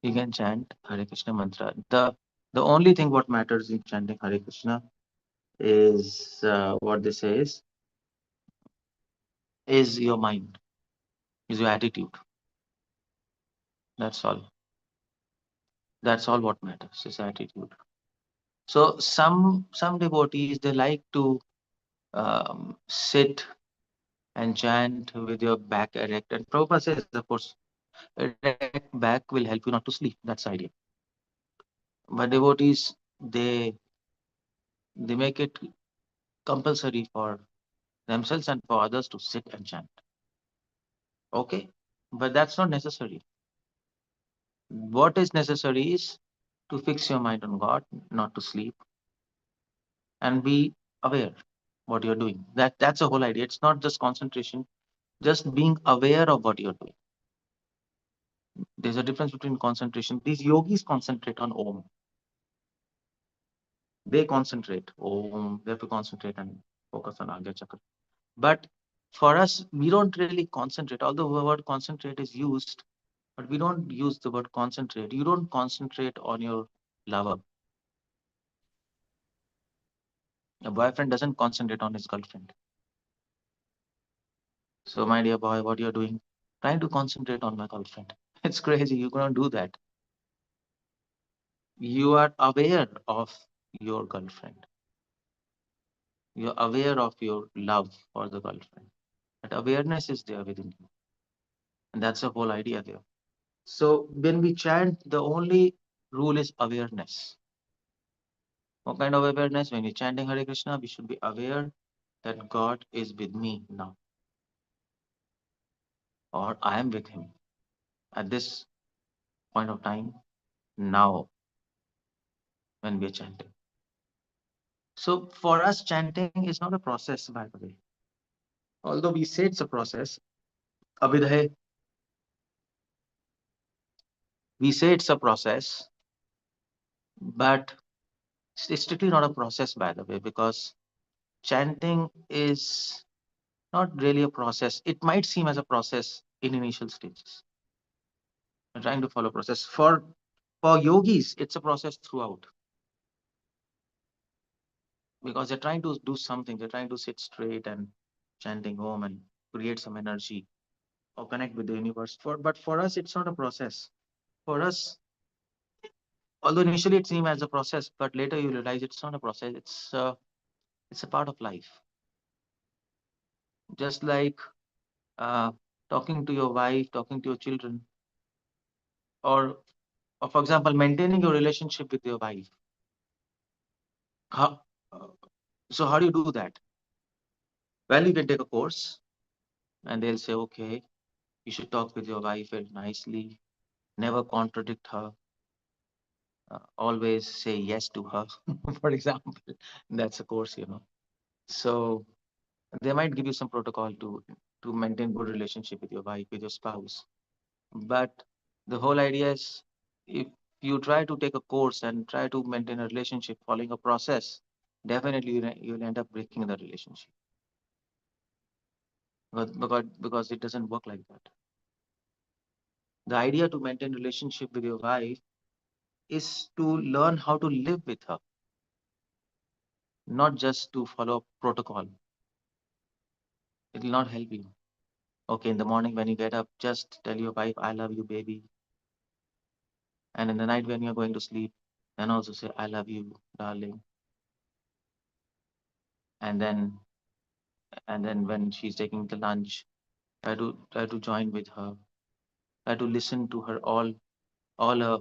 You can chant Hare Krishna mantra. The only thing what matters in chanting Hare Krishna is what they say is your mind, is your attitude. That's all. That's all what matters is attitude. So some devotees, they like to sit and chant with your back erect. And Prabhupada says, of course, erect back will help you not to sleep. That's the idea. But devotees, they make it compulsory for themselves and for others to sit and chant. Okay, but that's not necessary. What is necessary is to fix your mind on God, not to sleep, and be aware what you're doing. That's the whole idea. It's not just concentration, just being aware of what you're doing. There's a difference between concentration. These yogis concentrate on Om. They concentrate. Om. They have to concentrate and focus on Agya Chakra. But for us, we don't really concentrate. Although the word concentrate is used, but we don't use the word concentrate. You don't concentrate on your lover. A boyfriend doesn't concentrate on his girlfriend. So, my dear boy, what you're doing? Trying to concentrate on my girlfriend. It's crazy. You cannot do that. You are aware of your girlfriend. You're aware of your love for the girlfriend. That awareness is there within you. And that's the whole idea there. So when we chant, the only rule is awareness. What kind of awareness? When we're chanting Hare Krishna, we should be aware that God is with me now. Or I am with him at this point of time now when we're chanting. So for us, chanting is not a process, by the way. Although we say it's a process, Abhidahe, we say it's a process, but it's strictly not a process, by the way, because chanting is not really a process. It might seem as a process in initial stages. We're trying to follow process. For yogis, it's a process throughout. Because they're trying to do something. They're trying to sit straight and chanting Om and create some energy or connect with the universe. But for us, it's not a process. For us, although initially it seems as a process, but later you realize it's not a process. It's a part of life. Just like uh, talking to your wife, talking to your children, or for example, maintaining your relationship with your wife. How, uh, so how do you do that? Well, you can take a course and they'll say, okay, you should talk with your wife very nicely, never contradict her, always say yes to her, for example. That's a course, So they might give you some protocol to maintain good relationship with your wife, with your spouse. But the whole idea is if you try to take a course and try to maintain a relationship following a process, definitely you'll end up breaking the relationship. Because it doesn't work like that. The idea to maintain relationship with your wife is to learn how to live with her, not just to follow protocol. It will not help you. Okay, in the morning when you get up, just tell your wife, I love you, baby. And in the night when you're going to sleep, then also say, I love you, darling. And then when she's taking the lunch, try to join with her. Try to listen to her all her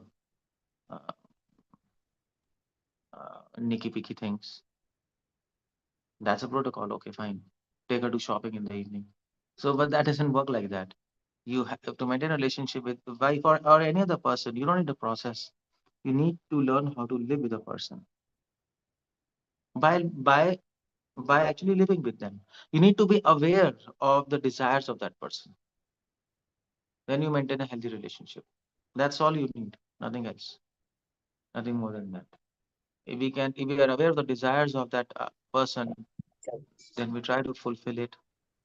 uh, nicky picky things. That's a protocol. Okay, fine. Take her to shopping in the evening. So, but that doesn't work like that. You have to maintain a relationship with the wife or any other person. You don't need a process. You need to learn how to live with a person by by by actually living with them. You need to be aware of the desires of that person. Then you maintain a healthy relationship. That's all you need. Nothing else. Nothing more than that. If we are aware of the desires of that person, then we try to fulfill it.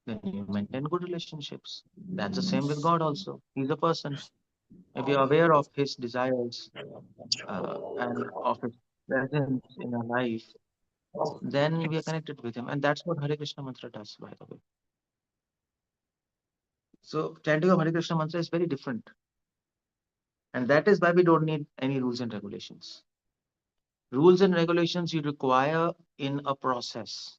Then you maintain good relationships. That's the same with God also. He's a person. If we are aware of his desires and of his presence in our life, then we are connected with him. And that's what Hare Krishna mantra does, by the way. So chanting of Hare Krishna mantra is very different. And that is why we don't need any rules and regulations. Rules and regulations you require in a process.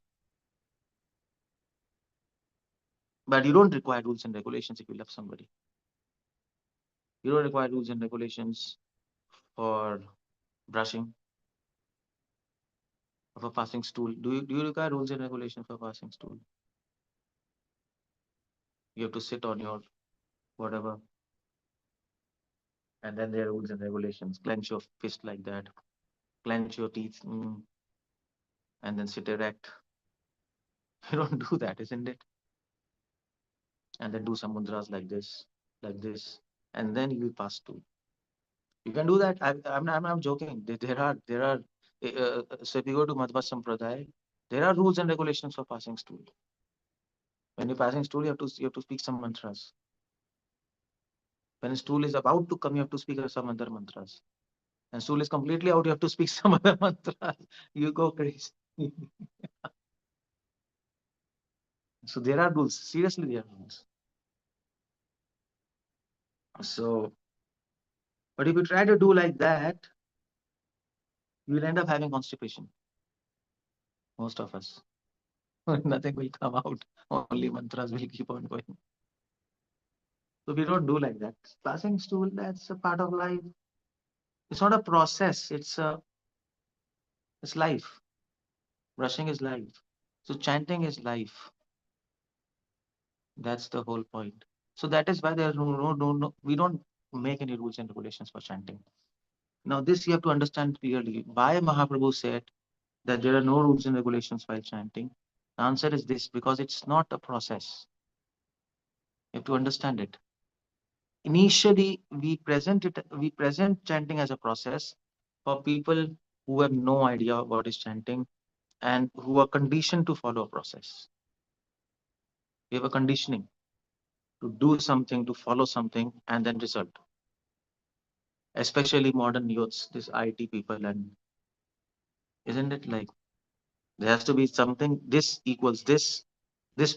But you don't require rules and regulations if you love somebody. You don't require rules and regulations for brushing, for passing stool. Do you require rules and regulations for passing stool? You have to sit on your whatever, and then there are rules and regulations. Clench your fist like that, clench your teeth, and then sit erect. You don't do that, isn't it? And then do some mudras like this, and then you will pass stool. You can do that. I'm joking. There are. So if you go to Madhva Sampradaya, there are rules and regulations for passing stool. When you're passing stool, you have to speak some mantras. When a stool is about to come, you have to speak some other mantras. And stool is completely out, you have to speak some other mantras. You go crazy. So there are rules. Seriously, there are rules. So, but if you try to do like that, you will end up having constipation. Most of us. Nothing will come out. Only mantras will keep on going. So we don't do like that. Passing stool, that's a part of life. It's not a process. It's life. Brushing is life. So chanting is life. That's the whole point. So that is why there are no, we don't make any rules and regulations for chanting. Now this you have to understand clearly. Why Mahaprabhu said that there are no rules and regulations while chanting? The answer is this: because it's not a process. You have to understand it. Initially, we present chanting as a process for people who have no idea what is chanting and who are conditioned to follow a process. We have a conditioning to do something, to follow something, and then result. Especially modern youths, this IT people, and isn't it like there has to be something, this equals this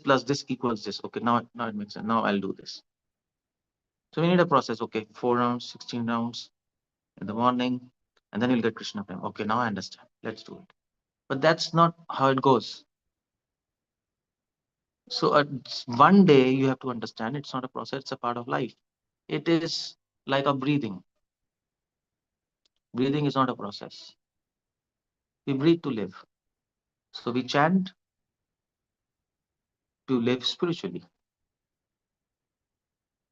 plus this equals this. Okay, now it makes sense. Now I'll do this. So we need a process. Okay, 4 rounds, 16 rounds in the morning, and then you'll get Krishna prem. Okay, now I understand. Let's do it. But that's not how it goes. So one day you have to understand it's not a process, it's a part of life. It is like a breathing. Breathing is not a process. We breathe to live. So we chant to live spiritually.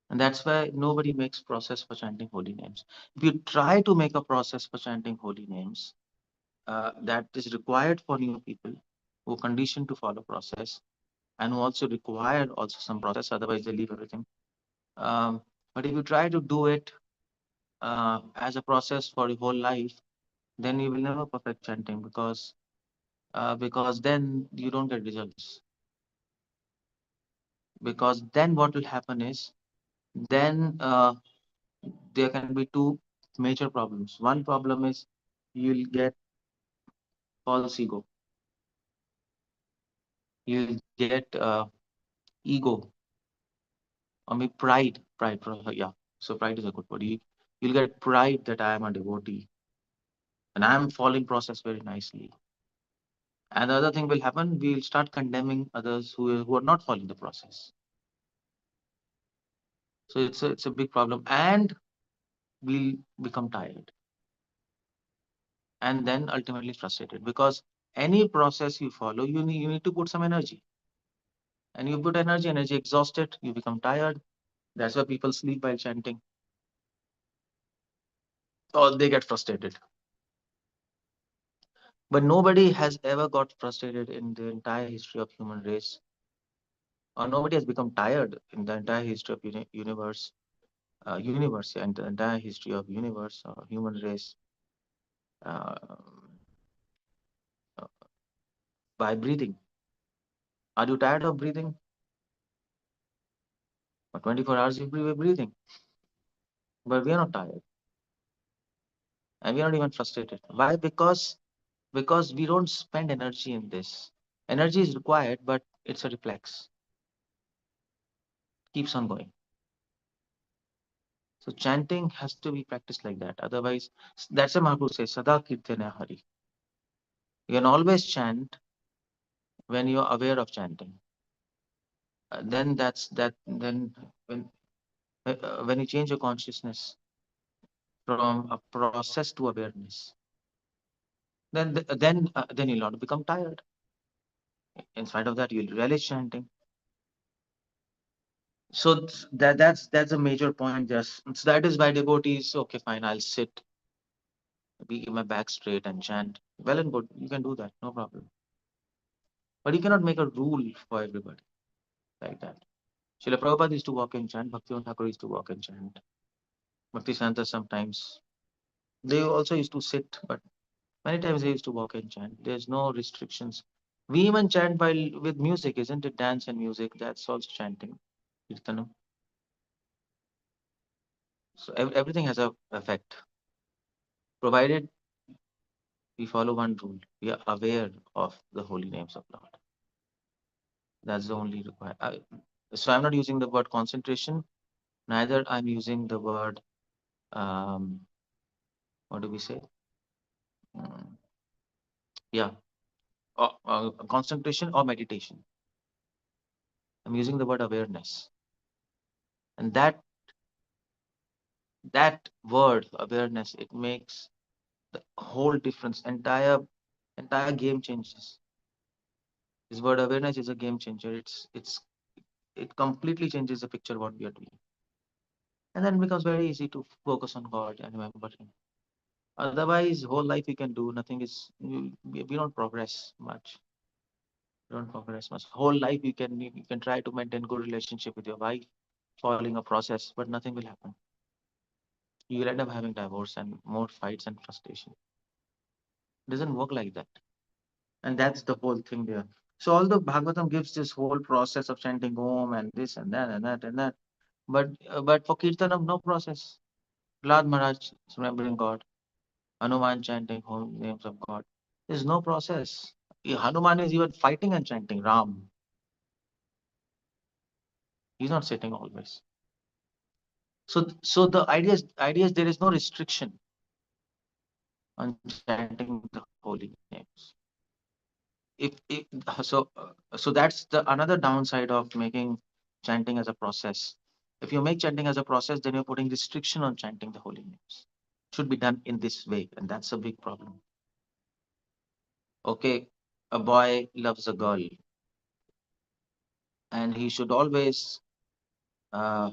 And that's why nobody makes process for chanting holy names. If you try to make a process for chanting holy names, that is required for new people who are conditioned to follow process and who also require also some process, otherwise they leave everything. But if you try to do it as a process for your whole life, then you will never perfect chanting because then you don't get results. Because then what will happen is then there can be two major problems. One problem is you'll get false ego. You'll get ego, or maybe pride. Yeah. So pride is a good word. You'll get pride that I am a devotee and I am following process very nicely. And the other thing will happen, we'll start condemning others who are not following the process. So it's a big problem, and we'll become tired and then ultimately frustrated because any process you follow, you need to put some energy. And you put energy exhausted, you become tired. That's why people sleep while chanting or they get frustrated. But nobody has ever got frustrated in the entire history of human race, or nobody has become tired in the entire history of universe and the entire history of universe or human race. uh, by breathing. Are you tired of breathing? For 24 hours we're breathing, but we are not tired, and we are not even frustrated. Why? Because we don't spend energy in this. Energy is required, but it's a reflex. Keeps on going. So chanting has to be practiced like that. Otherwise, that's what Mahaprabhu says, Sada Kirtana Hari. You can always chant when you are aware of chanting. Then that's that. Then when you change your consciousness from a process to awareness, then you'll not become tired. In spite of that, you'll relish chanting. So that's a major point. Just so that is why devotees, okay, fine, I'll sit, be my back straight and chant. Well and good, you can do that, no problem. But you cannot make a rule for everybody like that. Srila Prabhupada used to walk and chant. Bhaktivinoda Thakur used to walk and chant. Bhakti Santa sometimes. They also used to sit, but many times they used to walk and chant. There's no restrictions. We even chant while with music, isn't it? Dance and music, that's also chanting. Kirtanam. So everything has a effect. Provided we follow one rule. We are aware of the holy names of Lord. That's the only required. So I'm not using the word concentration. Neither I'm using the word, what do we say? Mm, yeah, concentration or meditation. I'm using the word awareness. And that word awareness, it makes the whole difference. Entire game changes. This word awareness is a game changer. It completely changes the picture of what we are doing. And then it becomes very easy to focus on God and remember Him. Otherwise, whole life you can do nothing. We don't progress much. We don't progress much. Whole life you can try to maintain good relationship with your wife, following a process, but nothing will happen. You will end up having divorce and more fights and frustration. It doesn't work like that. And that's the whole thing there. So although Bhagavatam gives this whole process of chanting Om and this and that and that and that, but for Kirtanam, no process. Prahlad Maharaj is remembering God. Hanuman chanting holy names of God. There's no process. Hanuman is even fighting and chanting Ram. He's not sitting always. So the idea is there is no restriction on chanting the holy names. If so that's the another downside of making chanting as a process. If you make chanting as a process, then you're putting restriction on chanting the holy names. Should be done in this way, and that's a big problem. Okay, a boy loves a girl, and he should always uh,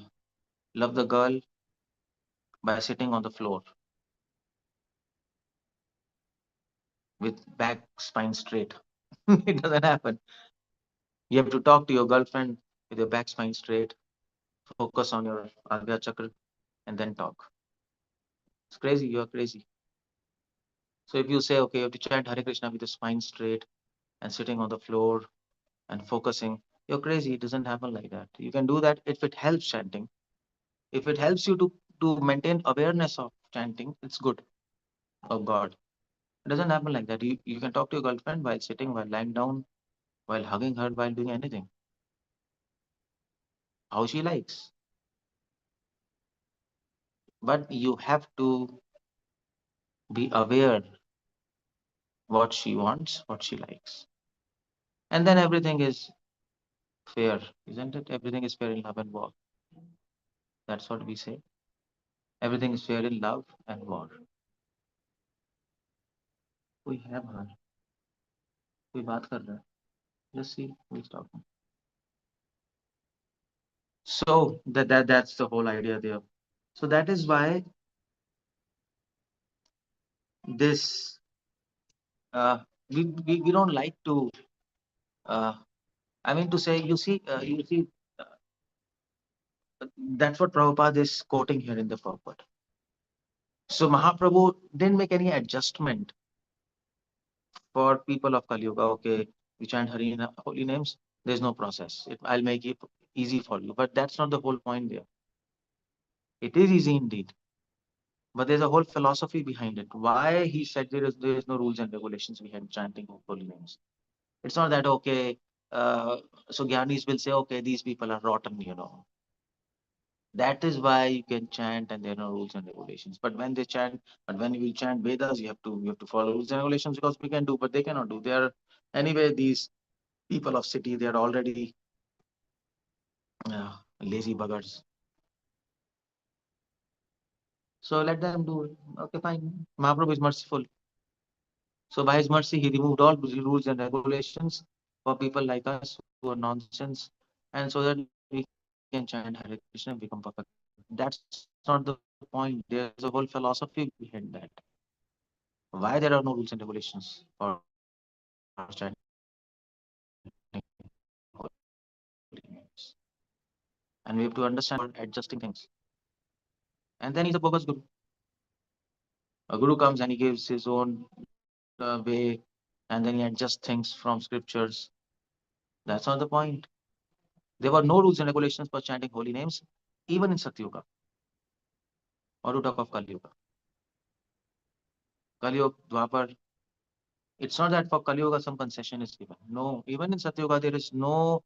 love the girl by sitting on the floor with back spine straight. It doesn't happen. You have to talk to your girlfriend with your back spine straight, focus on your Agya Chakra, and then talk. It's crazy. You are crazy. So if you say, okay, you have to chant Hare Krishna with your spine straight and sitting on the floor and focusing, you're crazy. It doesn't happen like that. You can do that if it helps chanting. If it helps you to maintain awareness of chanting, it's good. Of God. It doesn't happen like that. You can talk to your girlfriend while sitting, while lying down, while hugging her, while doing anything. How she likes. But you have to be aware what she wants, what she likes. And then everything is fair, isn't it? Everything is fair in love and war. That's what we say. Everything is fair in love and war. We have her. कोई बात कर रहा है. Just see who is talking. So that's the whole idea there. So that is why this we don't like to. I mean to say, you see, that's what Prabhupada is quoting here in the purport. So Mahaprabhu didn't make any adjustment for people of Kali Yuga. Okay, you chant holy names, there's no process. I'll make it easy for you. But that's not the whole point there. It is easy indeed. But there's a whole philosophy behind it. Why he said there is no rules and regulations behind chanting holy names. It's not that okay. So Gyanis will say, okay, these people are rotten. That is why you can chant and there are no rules and regulations. But when they chant, but when you will chant Vedas, you have to follow rules and regulations because we can do, but they cannot do. They are anyway these people of city. They are already lazy buggers. So let them do it. Okay, fine. Mahaprabhu is merciful. So by his mercy, he removed all rules and regulations for people like us who are nonsense, and so that we can chant Hare Krishna and become perfect. That's not the point. There's a whole philosophy behind that. Why there are no rules and regulations for chanting holy names, and we have to understand that trick what we have to understand why we are adjusting things. And then he's a bogus guru. A guru comes and he gives his own way, and then he adjusts things from scriptures. That's not the point. There were no rules and regulations for chanting holy names, even in Satyuga, or to talk of Kali Yuga. Kali Yuga, Dwapar, it's not that for Kali Yuga some concession is given. No, even in Satyuga there is no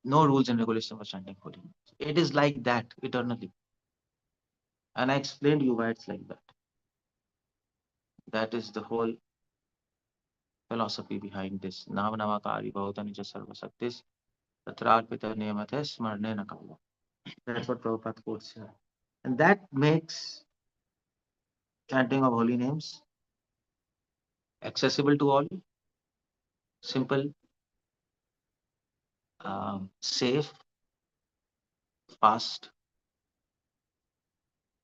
rules and regulations for chanting holy names. It is like that eternally. And I explained you why it's like that. That is the whole philosophy behind this. Namanavakari Bhavatanija Sarvasaktis Tatrarpita Niyamate Smarne Nakala. That's what Prabhupada quotes here. And that makes chanting of holy names accessible to all, simple, safe, fast,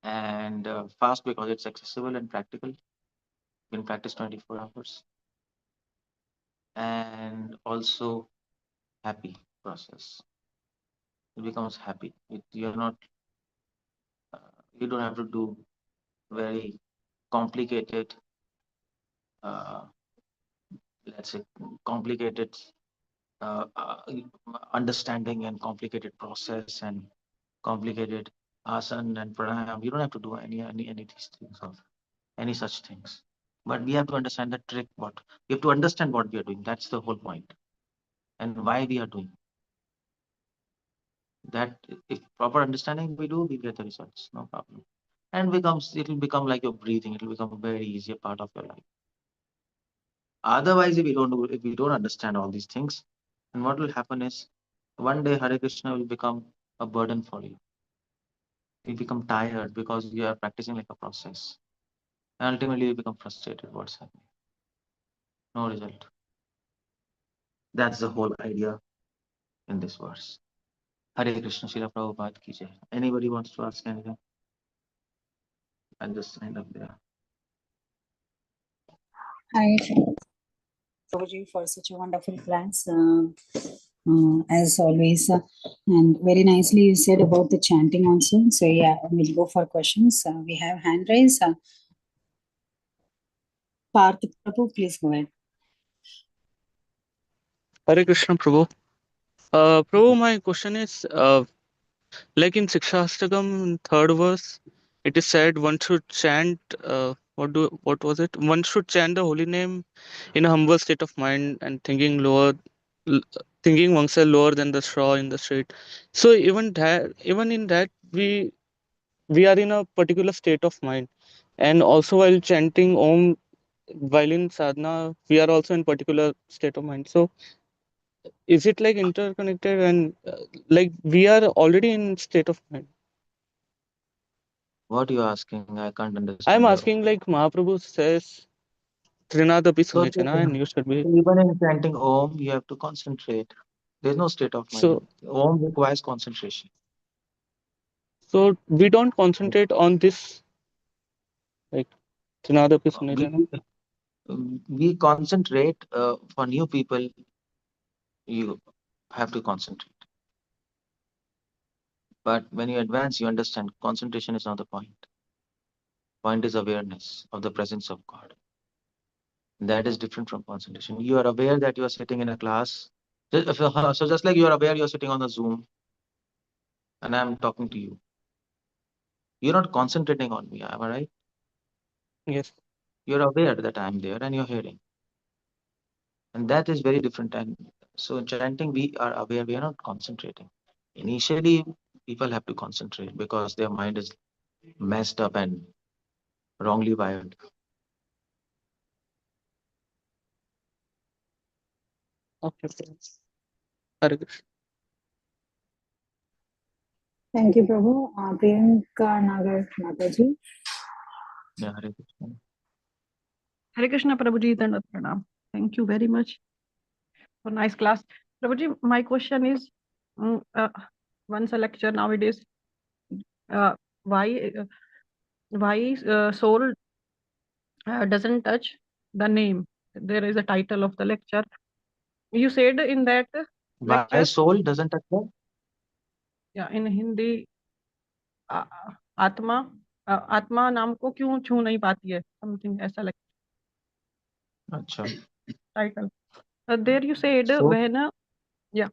and fast because it's accessible and practical. You can practice 24 hours. And also happy process. It becomes happy. You're not, uh, you don't have to do very complicated, uh, let's say, complicated uh, uh, understanding and complicated process and complicated asana and pranayam. You don't have to do any of these things or any such things. But we have to understand the trick. What we have to understand what we are doing. That's the whole point, and why we are doing that. If proper understanding we do, we get the results. No problem. And it'll become like your breathing. It'll become a very easy part of your life. Otherwise, if we don't understand all these things, and what will happen is one day Hare Krishna will become a burden for you. You become tired because you are practicing like a process. And ultimately you become frustrated. What's happening? No result. That's the whole idea in this verse. Hare Krishna, Srila Prabhupada ki jai. Anybody wants to ask anything? I'll just sign up there. Hi, Prabhuji, for such a wonderful class, as always. And very nicely you said about the chanting also. So yeah, we'll go for questions. We have hand raise. Parth Prabhu, please go ahead. Hare Krishna, Prabhu. Prabhu, my question is, like in Sikshastakam, third verse, it is said one should chant. What was it? One should chant the holy name in a humble state of mind and l- thinking oneself lower than the straw in the street. So even in that, we are in a particular state of mind, and also while chanting Om, while in sadhana, we are also in particular state of mind. So is it like interconnected and like we are already in state of mind? What are you asking? I can't I'm understand your. asking like Mahaprabhu says, Trinadapi So Sunechana, and you should be. even in chanting Om, you have to concentrate. There's no state of mind. So, Om requires concentration. so we don't concentrate on this, like Trinadapi We Sunechana. we concentrate for new people. You have to concentrate. But when you advance, you understand concentration is not the point. Point is awareness of the presence of God. That is different from concentration. You are aware that you are sitting in a class. So just like you are aware you're sitting on the Zoom and I'm talking to you. You're not concentrating on me, am I right? Yes. You're aware that I'm there and you're hearing. And that is very different. And so in chanting, we are aware, we are not concentrating. Initially, people have to concentrate because their mind is messed up and wrongly wired. Okay. Hare Krishna. Thank you, Prabhu. Priyanka Nagar Mataji. Yeah, Hare Krishna. Hare Krishna, Prabhuji, Dandavat Pranam. Thank you very much for nice class. Prabhuji, my question is, once a lecture nowadays, why soul doesn't touch the name? There is a title of the lecture. You said in that Why lecture, soul doesn't touch that? yeah, in Hindi, आत्मा आत्मा नाम को क्यों छू नहीं पाती है, something ऐसा Acha. title. There you said So when yeah.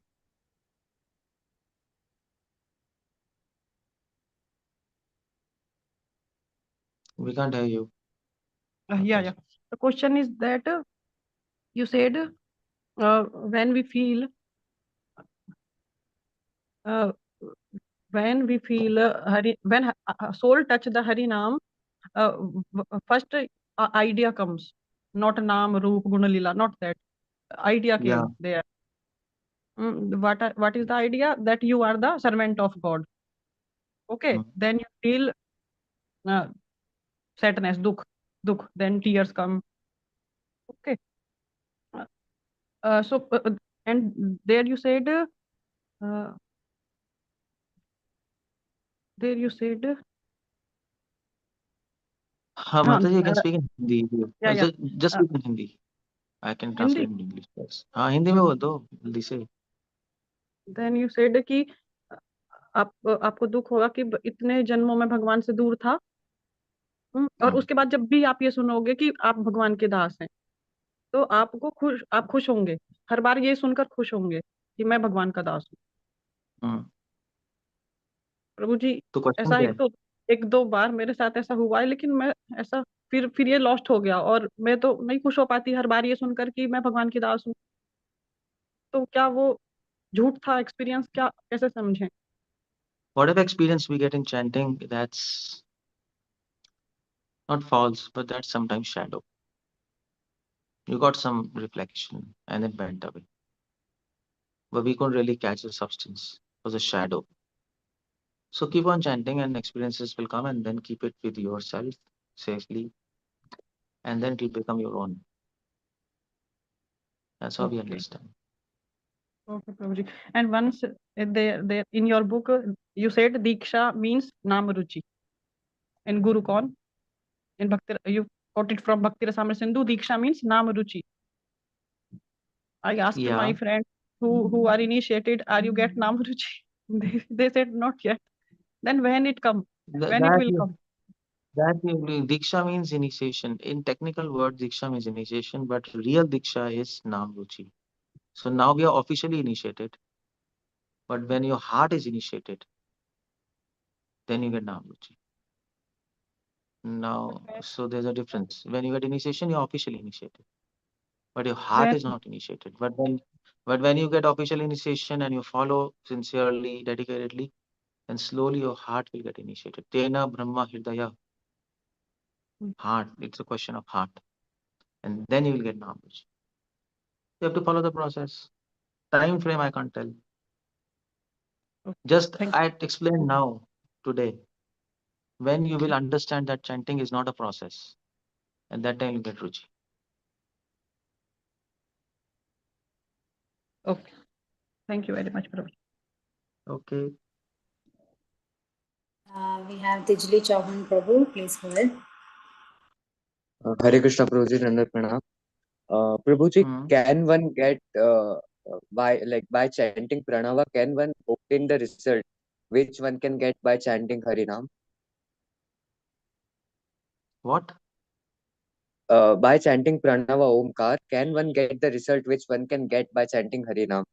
we can't hear you. Yeah. The question is that you said when we feel Hari, when soul touch the Hari Naam, first idea comes, not Naam, Roop, Gunalila, not that. Idea Yeah. came there. What is the idea? That you are the servant of God. Okay, then you feel sadness, dukh, then tears come. Okay. And there you said, Mataji, you can speak in Hindi. yeah. Just speak in Hindi. I can translate Hindi. in English. Yes. हाँ हिंदी में बोल दो जल्दी से. Then you said कि आपको दुख होगा कि इतने जन्मों में भगवान से दूर था. और उसके बाद जब भी आप ये सुनोगे कि आप भगवान के दास हैं, तो आप खुश होंगे. हर बार ये सुनकर खुश होंगे कि मैं भगवान का दास हूँ. प्रभु जी, तो क्वेश्चन ऐसा क्या है? एक दो बार मेरे साथ ऐसा हुआ है, लेकिन मैं ऐसा फिर ये लॉस्ट हो गया और मैं तो नहीं खुश हो पाती हर बार ये सुनकर कि मैं भगवान की दास हूँ. तो क्या वो झूठ था एक्सपीरियंस, क्या कैसे समझें? Whatever experience we get in chanting, that's not false, but that's sometimes shadow. You got some reflection and it went away. But we couldn't really catch the substance. It was a shadow. So keep on chanting and experiences will come and then keep it with yourself safely. And then it will become your own. That's how we understand. Okay, Prabhuji. And once there in your book, you said Diksha means Namaruchi. In Guru Kon, in Bhakti, you quoted from Bhakti Rasamrita Sindhu, Diksha means Namaruchi. I asked my friends who are initiated, are you get Namaruchi? They said not yet. Then when it come? When it will come? Diksha means initiation. In technical word, Diksha means initiation, but real Diksha is Namruchi. So now we are officially initiated. But when your heart is initiated, then you get Namruchi. Now, so there's a difference. When you get initiation, you're officially initiated. But your heart is not initiated. But when you get official initiation and you follow sincerely, dedicatedly, then slowly your heart will get initiated. Tena Brahma Hridaya. Heart. It's a question of heart. And then you will get knowledge. You have to follow the process. Time frame I can't tell. Just I explain now, today. When you will understand that chanting is not a process. At that time you get Ruchi. Okay. Thank you very much, Prabhu. Okay. We have Tijli Chauhan Prabhu. Please go ahead. Hare Krishna, Prabhuji, Nandar Pranam. Prabhuji, can one get by chanting pranava? Can one obtain the result which one can get by chanting Harinam? What? By chanting Pranava Omkar, can one get the result which one can get by chanting Harinam?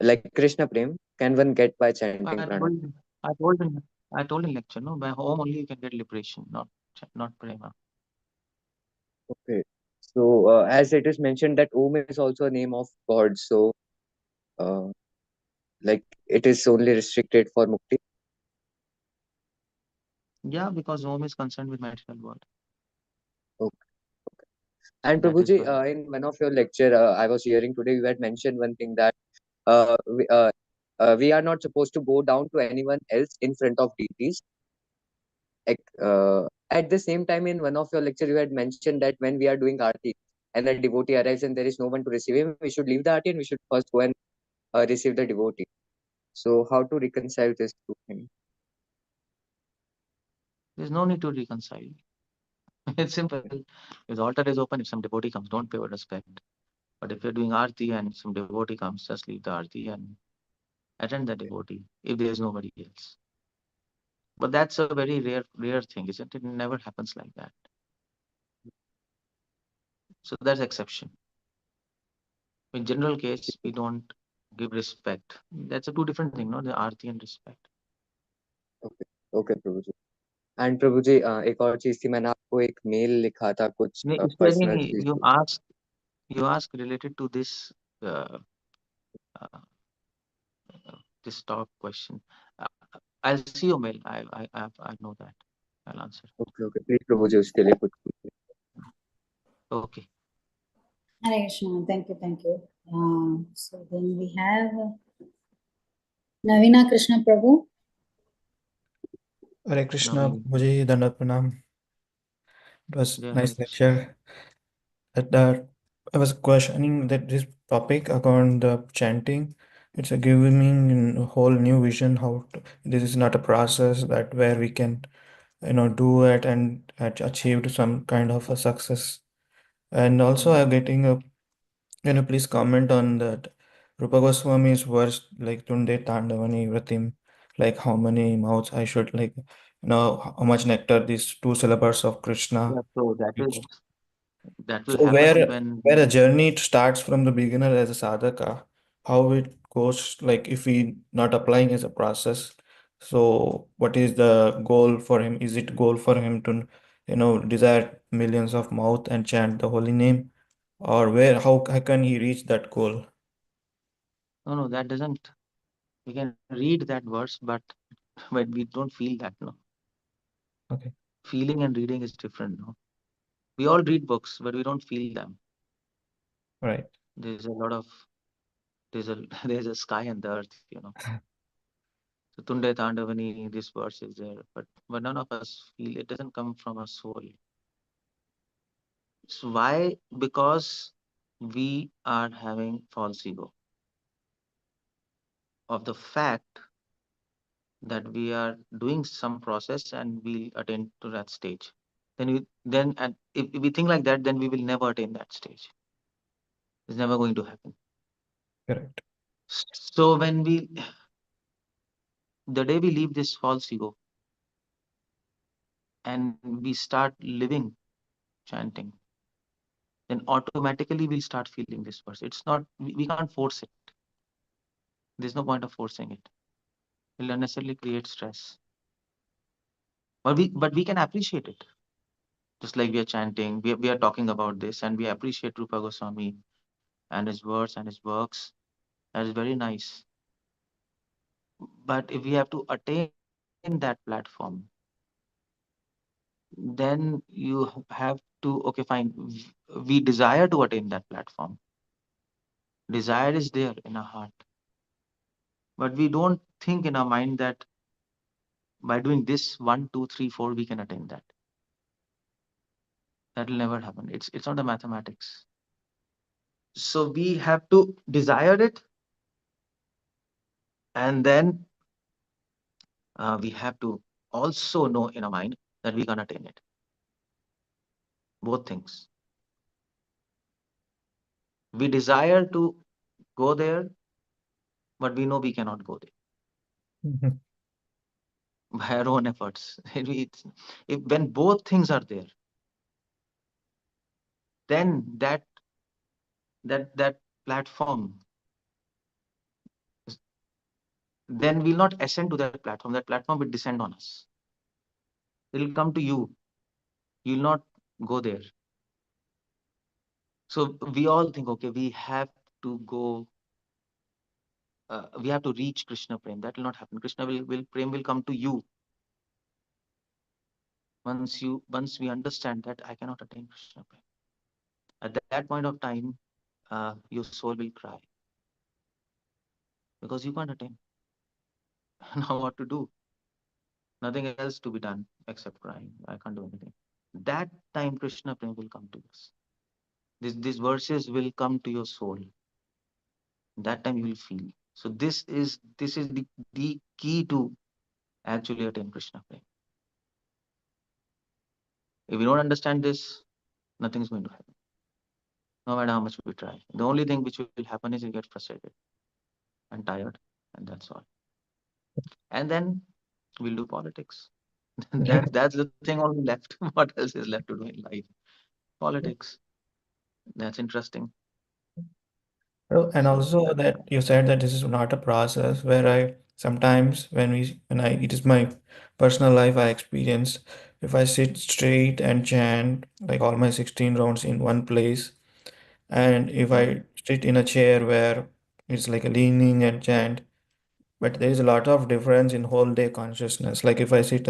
Like Krishna Prem, can one get by chanting I Pranava? told you. I told in. I told in lecture. No, by home only you can get liberation, not prema. Okay. So, as it is mentioned that Om is also a name of God, so uh, like it is only restricted for mukti. Yeah, because home is concerned with material world. Okay. And That is Prabhuji, why. in one of your lecture, I was hearing today, you had mentioned one thing that we are not supposed to go down to anyone else in front of deities. At the same time, in one of your lecture, you had mentioned that when we are doing aarti and the devotee arrives and there is no one to receive him, we should leave the aarti and we should first go and receive the devotee. So, how to reconcile this two things? There's no need to reconcile. It's simple. If the altar is open, if some devotee comes, don't pay respect. But if you're doing arti and some devotee comes, just leave the arti and attend the devotee if there is nobody else. But that's a very rare thing, isn't it? It never happens like that. So that's exception. In general case, we don't give respect. That's a two different thing, no? The arti and respect. Okay, okay, Prabhu ji. And प्रभु जी, एक और चीज थी, मैंने आपको एक mail लिखा था कुछ इसमें पर्सनल नहीं, चीज. you ask related to this uh, uh, this talk question. Uh, I'll see your mail. I know that. I'll answer. Okay, okay, please प्रभु जी उसके लिए कुछ. Okay. Hare Krishna. Thank you, thank you. So then we have Navina Krishna Prabhu. Hare Krishna, Naveen. Prabhuji, Dandavat Pranam. It was Yeah, nice Hare Krishna. lecture. That I was questioning that this topic around the chanting. It's a giving a whole new vision how this is not a process that where we can do it and achieve some kind of a success. And also I'm getting a please comment on that Rupa Goswami's verse like Tunde Tandavani Vratim, like how many mouths I should how much nectar these two syllables of Krishna. Yeah, so that will So happen when where the journey starts from the beginner as a sadhaka, how it goes like if we not applying as a process. So what is the goal for him? Is it goal for him to desire millions of mouth and chant the holy name? Or where how can he reach that goal? no, that doesn't. We can read that verse, but when we don't feel that, no. Okay. Feeling and reading is different, no. We all read books, but we don't feel them. Right. There's a lot of there's a sky and the earth. So Tunde Tandavani, this verse is there, but none of us feel it doesn't come from our soul. So why? Because we are having false ego of the fact that we are doing some process and we'll attain to that stage. And if we think like that, then we will never attain that stage. It's never going to happen. Correct. So the day we leave this false ego and we start living chanting, then automatically we'll start feeling this verse. It's not, we can't force it. There's no point of forcing it. It'll unnecessarily create stress. But we can appreciate it. Just like we are chanting, we are talking about this and we appreciate Rupa Goswami and his words and his works. That is very nice. But if we have to attain that platform, then you have to, okay, fine. We desire to attain that platform. Desire is there in our heart. But we don't think in our mind that by doing this 1, 2, 3, 4, we can attain that. That will never happen. It's not the mathematics. So we have to desire it, and then we have to also know in our mind that we can attain it. Both things. We desire to go there, but we know we cannot go there. Mhm. by our own efforts. When both things are there, then that platform, then we'll not ascend to that platform. That platform will descend on us. It'll come to you. You'll not go there. So we all think, okay, we have to go. We have to reach Krishna Prem. That will not happen. Krishna Prem will come to you. Once we understand that I cannot attain Krishna Prem. At that point of time, your soul will cry because you can't attain. Now what to do? Nothing else to be done except crying. I can't do anything. That time Krishna Prem will come to us. These verses will come to your soul. That time you will feel. So this is the key to actually attain Krishna Prem. If we don't understand this, nothing is going to happen. No matter how much we try. The only thing which will happen is you get frustrated and tired, and that's all. And then we'll do politics. That's the thing only left. What else is left to do in life? Politics. That's interesting. And So also yeah. that you said that this is not a process where I sometimes it is my personal life I experience, if I sit straight and chant like all my 16 rounds in one place, and if I sit in a chair where it's like a leaning and chant, but there is a lot of difference in whole day consciousness. Like if I sit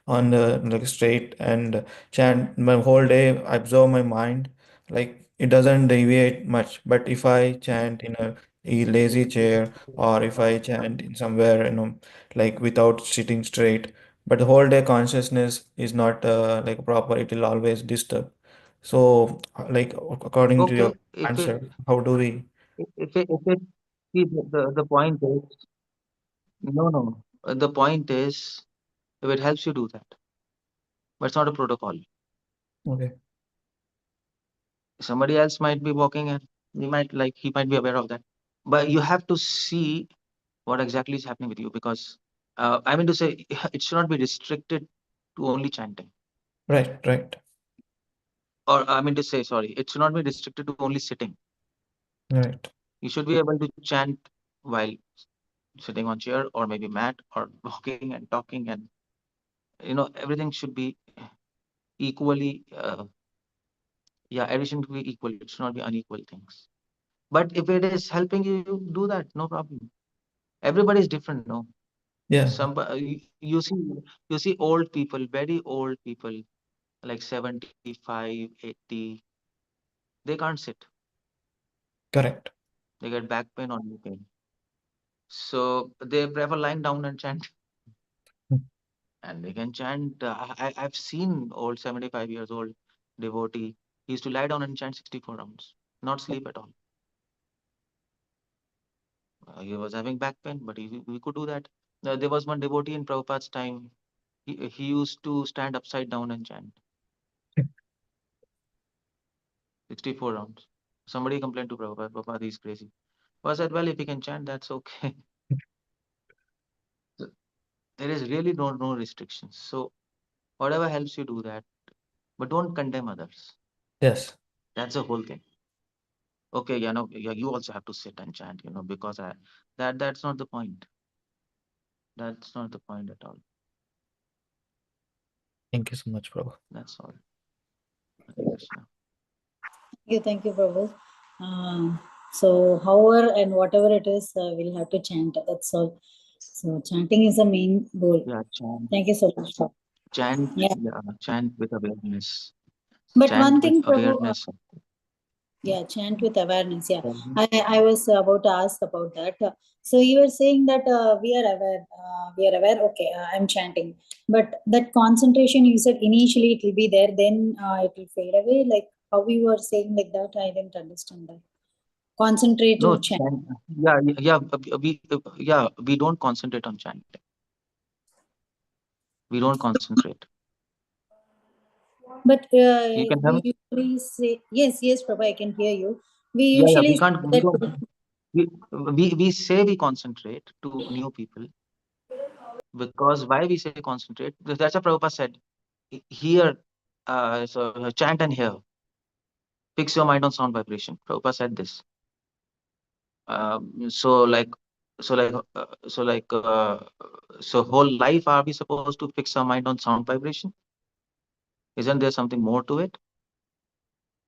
on the like straight and chant my whole day, I observe my mind, like it doesn't deviate much. But if I chant in a lazy chair, or if I chant in somewhere, like without sitting straight, but the whole day consciousness is not like proper, it will always disturb. So, like according to your Okay, answer, how do we? if it see, the point is, no. The point is, if it helps you do that, but it's not a protocol. Okay. Somebody else might be walking and he might be aware of that. But you have to see what exactly is happening with you, because I mean to say it should not be restricted to only chanting. Right. Or I mean to say, sorry, it should not be restricted to only sitting. Right. You should be able to chant while sitting on chair or maybe mat or walking and talking, and everything should be equally everything should be equal. It should not be unequal things. But if it is helping you, do that, no problem. Everybody is different, no? Yeah, You see old people, very old people, like 75, 80, they can't sit. correct. They get back pain or knee pain. So they prefer lying down and chant. And they can chant. I've seen old 75 years old devotee. He used to lie down and chant 64 rounds, not sleep at all. He was having back pain, but we could do that. There was one devotee in Prabhupada's time. He used to stand upside down and chant 64 rounds. Somebody complained to Prabhupada, Prabhupada, he's crazy. I said, well, if he can chant, that's okay. So there is really no restrictions. So whatever helps you do that, but don't condemn others. Yes. That's the whole thing. Okay, you also have to sit and chant, because that's not the point. That's not the point at all. Thank you so much, Prabhu. That's all. Hare Krishna. Thank you, Prabhu. So, however and whatever it is, we'll have to chant. That's all. So, chanting is the main goal. Yeah, chant. Thank you so much. Chant, Yeah. chant with awareness. But Chant one with thing, Prabhu, awareness. chant with awareness. Yeah, Mhm. I was about to ask about that. So you were saying that we are aware. Okay, I'm chanting, but that concentration you said initially it will be there, then it will fade away. Like how we were saying like that, I didn't understand that. Concentrate No, to chant. we don't concentrate on chanting. We don't concentrate. But You can we have. usually say yes, Prabhu, I can hear you. We Yeah, usually we say can't. We that. don't. We say we concentrate to new people, Because why we say concentrate? Because that's what Prabhupada said. Hear, so chant and hear. Fix your mind on sound vibration. Prabhupada said this. So like, so like, so like, so whole life are we supposed to fix our mind on sound vibration? Isn't there something more to it?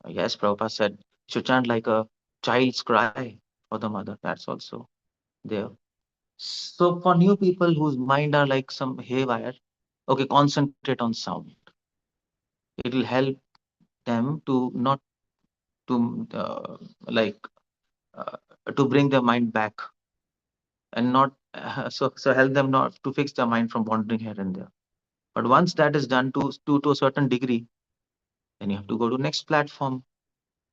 Yes, Prabhupada said, should chant like a child's cry for the mother. That's also there. So for new people whose mind are like some haywire, okay, concentrate on sound. It will help them to not to like uh, to bring their mind back and not so help them not to fix their mind from wandering here and there. But once that is done to a certain degree, then you have to go to next platform.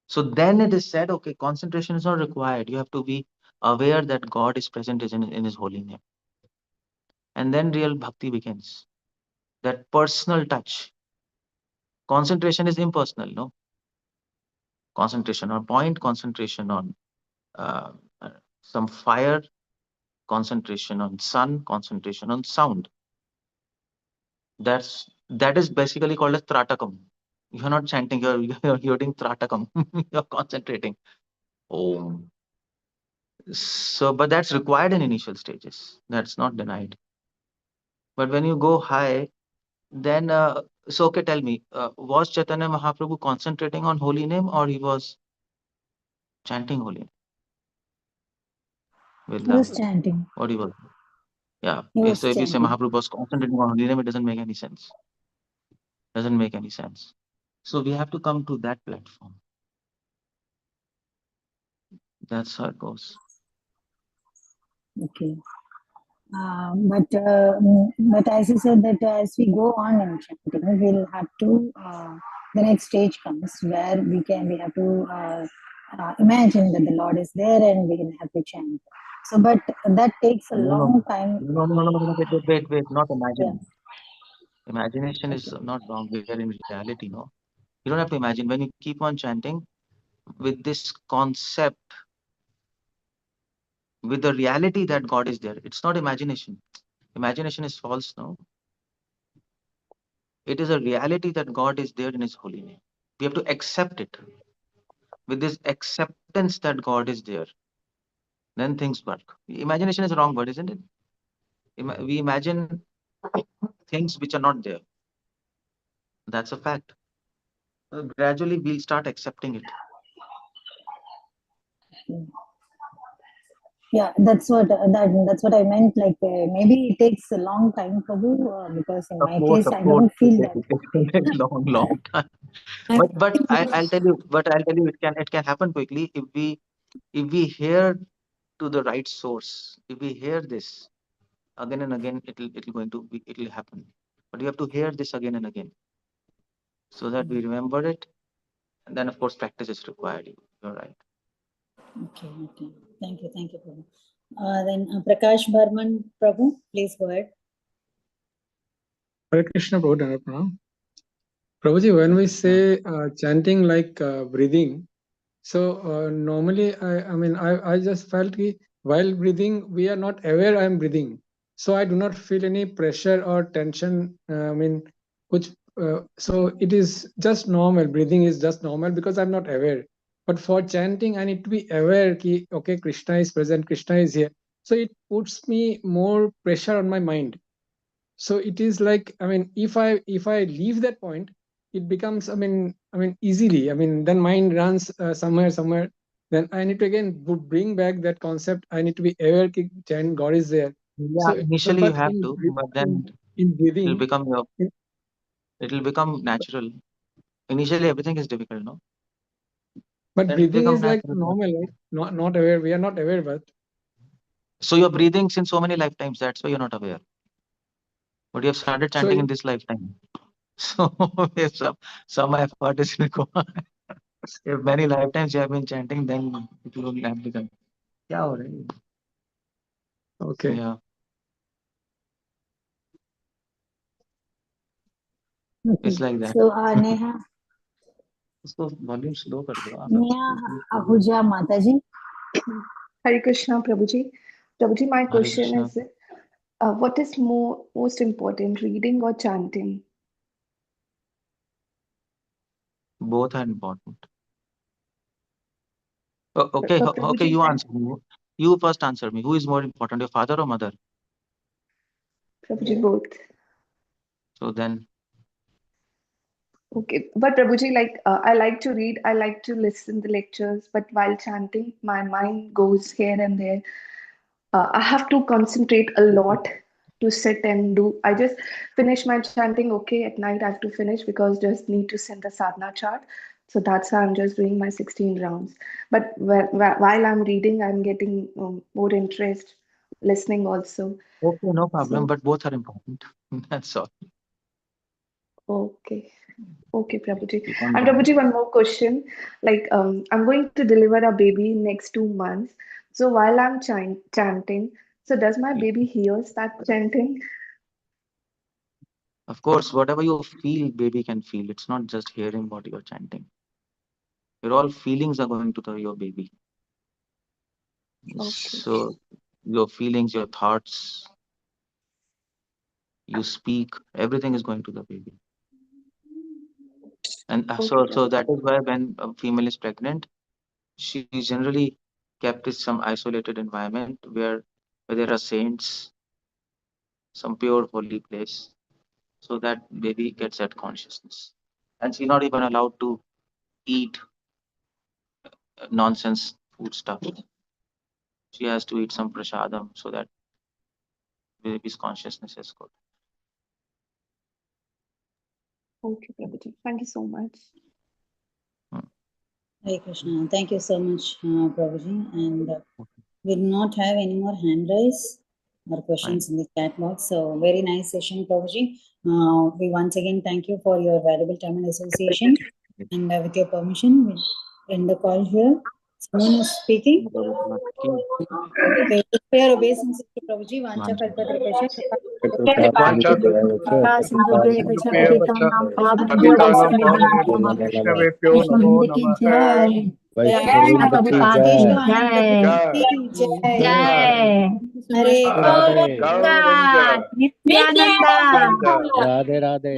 So then it is said, okay, concentration is not required. You have to be aware that God is present in His holy name, and then real bhakti begins. That personal touch. Concentration is impersonal, no? Concentration on point, concentration on uh, uh, some fire, concentration on sun, concentration on sound. That is basically called as tratakam. You're not chanting, you're doing tratakam. You're concentrating. Oh, so but that's required in initial stages. That's not denied. But when you go high, then so okay, tell me, was Chaitanya Mahaprabhu concentrating on holy name or he was chanting holy name with He was language? chanting. What he was? Yeah. He was So if you say chanting. Mahaprabhu was concentrating on holy name, it doesn't make any sense. Doesn't make any sense. So we have to come to that platform. That's how it goes. Okay. But as you said that as we go on in chanting, we'll have to the next stage comes where we have to imagine that the Lord is there and we can have to chant. So, but that takes a No, long time. wait, not Yeah. imagine. Imagination is not wrong. We are in reality, no? You don't have to imagine. When you keep on chanting with this concept, with the reality that God is there, it's not imagination. Imagination is false, no? It is a reality that God is there in His holy name. We have to accept it. With this acceptance that God is there, then things work. Imagination is a wrong word, isn't it? We imagine things which are not there. That's a fact. Gradually, we'll start accepting it. Yeah, that's what I meant. Like maybe it takes a long time, Prabhu, because in my case Of I course, don't feel that. it will take long time. I'll tell you, it can happen quickly if we hear to the right source. If we hear this again and again, it'll happen. But you have to hear this again and again so that we remember it. And then of course practice is required. You're right. Okay. Thank you, Prabhu. Then Prakash Barman, Prabhu, please go ahead. Hare Krishna, Prabhu, Dana Pranam. Prabhuji, when we say chanting like breathing, so normally I just felt that while breathing we are not aware I am breathing, so I do not feel any pressure or tension. So it is just normal. Breathing is just normal because I'm not aware. But for chanting, I need to be aware that okay, Krishna is present, Krishna is here. So it puts me more pressure on my mind. So it is like, if I leave that point, it becomes easily, then mind runs somewhere. Then I need to again bring back that concept. I need to be aware that God is there. Yeah, So initially you but have to, but then in it'll breathing, become natural. Initially everything is difficult, no? but Then it'll breathing become is like natural. normal, right? Not aware. We are not aware, but So you're breathing since so many lifetimes, that's why you're not aware. But you have started so chanting in this lifetime. So if some effort is required. If many lifetimes you have been chanting, then it will have become. Yeah, all right. okay. Yeah. It's like that. So Neha उसको volume slow कर दो आप. What is most important, reading or chanting? Both are important. Okay, But okay, Prabhuji, you answer me. You first answer me. Who is more important, your father or mother? Prabhuji, both. So then, Okay, but Prabhuji, I like to read, I like to listen the lectures, but while chanting, my mind goes here and there. I have to concentrate a lot to sit and do. I just finish my chanting. Okay, at night I have to finish because just need to send the sadhana chart. So that's how I'm just doing my 16 rounds. But while I'm reading, I'm getting more interest, listening also. okay, no problem, So but both are important. That's all. okay. Okay, Prabhuji. You can't And Prabhuji, one more question. I'm going to deliver a baby next 2 months. So while I'm chanting, so does my baby hears that chanting? Of course, whatever you feel, baby can feel. It's not just hearing what you're chanting. Your all feelings are going to your baby. Okay. So your feelings, your thoughts, you speak, everything is going to the baby. And so that is why when a female is pregnant, she is generally kept in some isolated environment where there are saints, some pure holy place, so that baby gets that consciousness. And she's not even allowed to eat nonsense food stuff. She has to eat some prasadam so that baby's consciousness is good. Okay, Prabhuji. Thank you so much. Hare Krishna. Thank you so much, Prabhuji. And we do not have any more hand raise or questions in the chat box. So very nice session, Prabhuji. We once again thank you for your valuable time and association. And with your permission, we end the call here. Someone is speaking. Okay, for your obeisance to Prabhuji, Vancha Kalpatarupesha. वैष्णवेभ्यो नमो नमः। Hare Gauranga. Nityananda. Raधे Radhe.